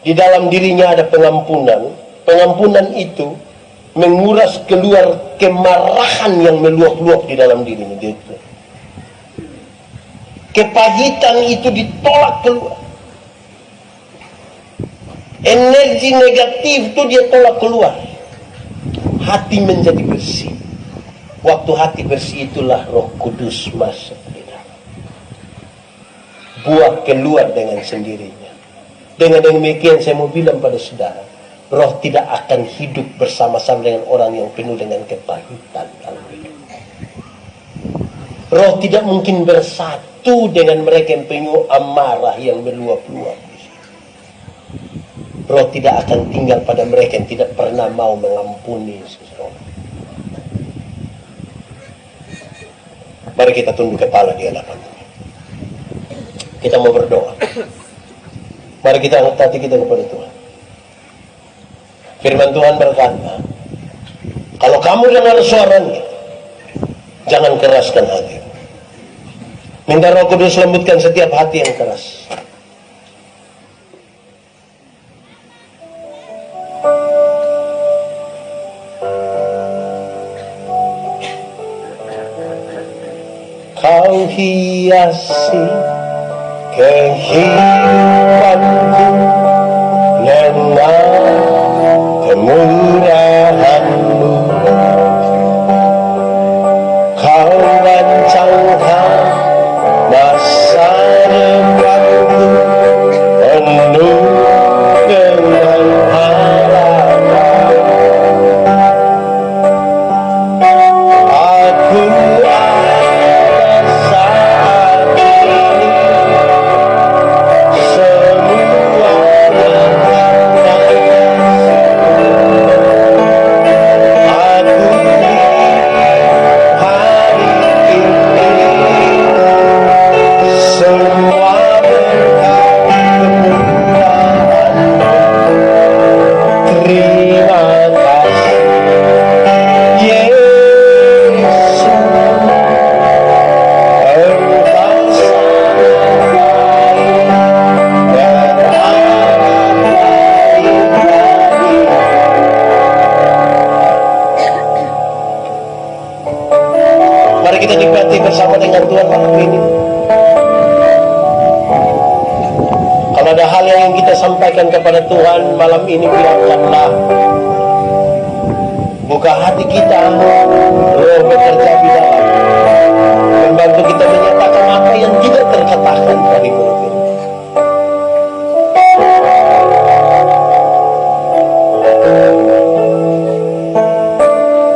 di dalam dirinya ada pengampunan. Pengampunan itu menguras keluar kemarahan yang meluap-luap di dalam dirinya. Kepahitan itu ditolak keluar. Energi negatif itu dia tolak keluar. Hati menjadi bersih. Waktu hati bersih itulah Roh Kudus masuk di dalam. Buah keluar dengan sendirinya. Dengan demikian saya mau bilang pada saudara, roh tidak akan hidup bersama-sama dengan orang yang penuh dengan kepahitan dalam hidup. Roh tidak mungkin bersatu dengan mereka yang penuh amarah yang meluap-luap. Roh tidak akan tinggal pada mereka yang tidak pernah mau mengampuni seseorang. Mari kita tunduk kepala di hadapan Tuhan. Kita mau berdoa. Mari kita angkat hati kita kepada Tuhan. Firman Tuhan berkata, kalau kamu dengar suaranya, jangan keraskan hati. Minta Roh Kudus lembutkan setiap hati yang keras. Kau hiasi kehidupanku dengan kemurahan-Mu. Kau rancangkan masa depanku penuh dengan harapan. Aku bersama dengan Tuhan malam ini. Kalau ada hal yang ingin kita sampaikan kepada Tuhan malam ini, biarkanlah Buka hati kita, Roh bekerja di dalam, membantu kita menyatakan apa yang tidak terkatakan dari mulut ini.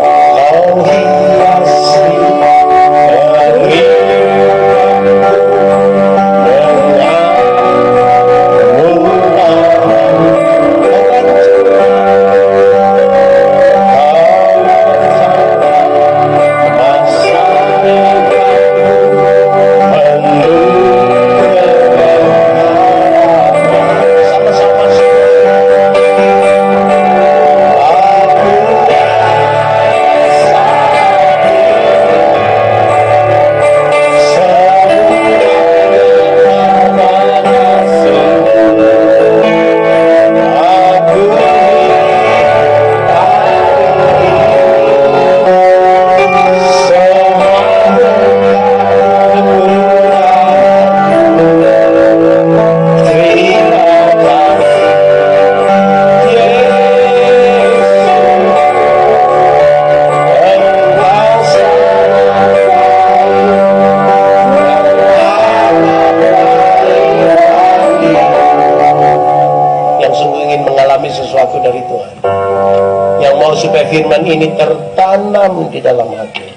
Kau hiasi sesuatu dari Tuhan, yang mau supaya firman ini tertanam di dalam hati,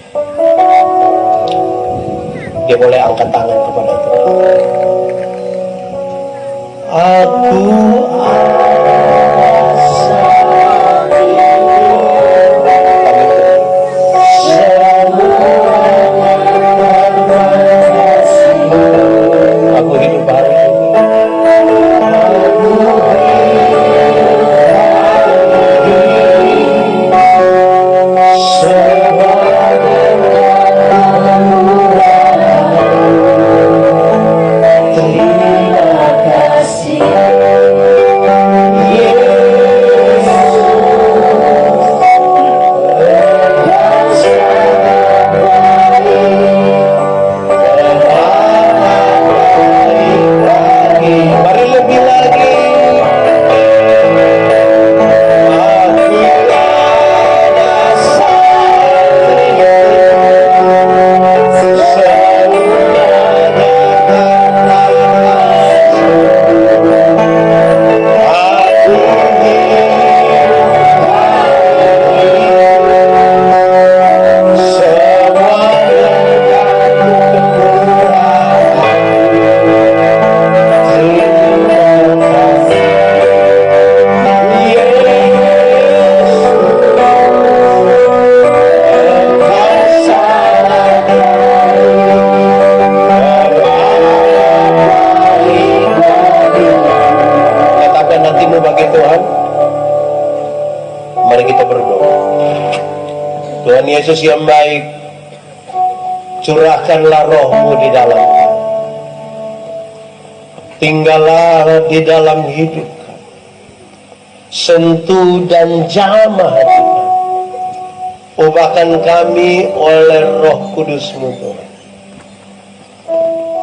dia boleh angkat tangan kepada Tuhan. Aku aku hidup hari ini. Yesus yang baik, curahkanlah roh-Mu di dalam kami. Tinggallah di dalam hidup kami. Sentuh dan jamah hati kami. Ubahkan kami oleh Roh Kudus-Mu Tuhan.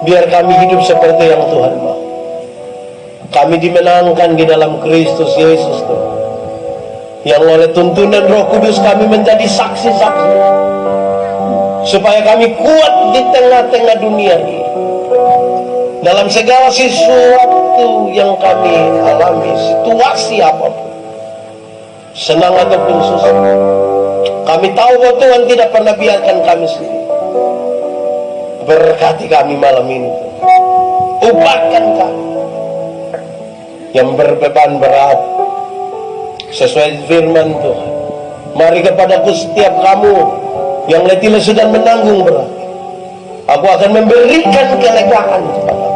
Biar kami hidup seperti yang Tuhan mau. Kami dimenangkan di dalam Kristus Yesus Tuhan, yang oleh tuntunan Roh Kudus kami menjadi saksi-saksi, supaya kami kuat di tengah-tengah dunia ini, dalam segala sesuatu yang kami alami, situasi apapun, senang ataupun susah. Kami tahu bahwa Tuhan tidak pernah biarkan kami sendiri. Berkati kami malam ini, Tuhan. Ubahkan kami yang berbeban berat sesuai firman Tuhan. Mari kepadaku setiap kamu yang letih lesu dan menanggung berat, aku akan memberikan kelegaan kepadamu.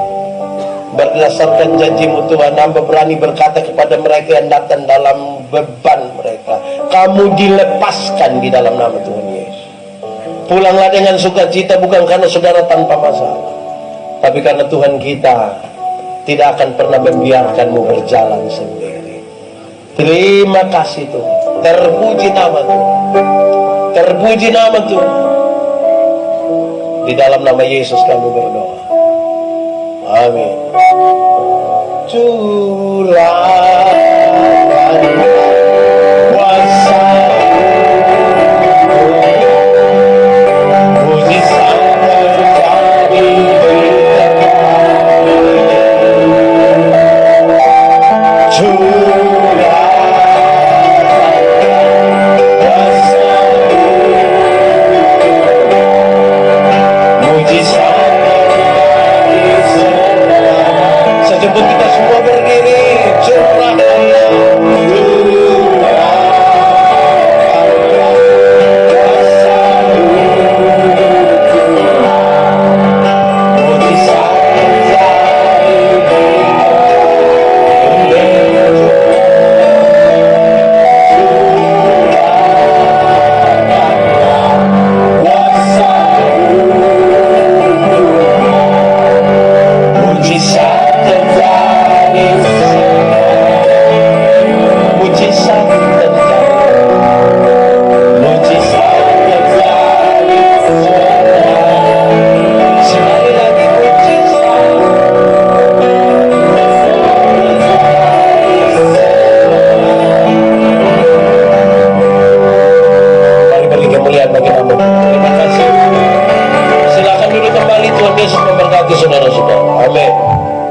Berdasarkan janji-Mu Tuhan, hamba berani berkata kepada mereka yang datang dalam beban mereka, kamu dilepaskan di dalam nama Tuhan Yesus. Pulanglah dengan sukacita, bukan karena saudara tanpa masalah, tapi karena Tuhan kita tidak akan pernah membiarkanmu berjalan sendiri. Terima kasih Tuhan. Terpuji nama Tuhan. Terpuji nama Tuhan. Di dalam nama Yesus kami berdoa. Amin. Curahkan kuasa-Mu memberkati saudara-saudara. Amin.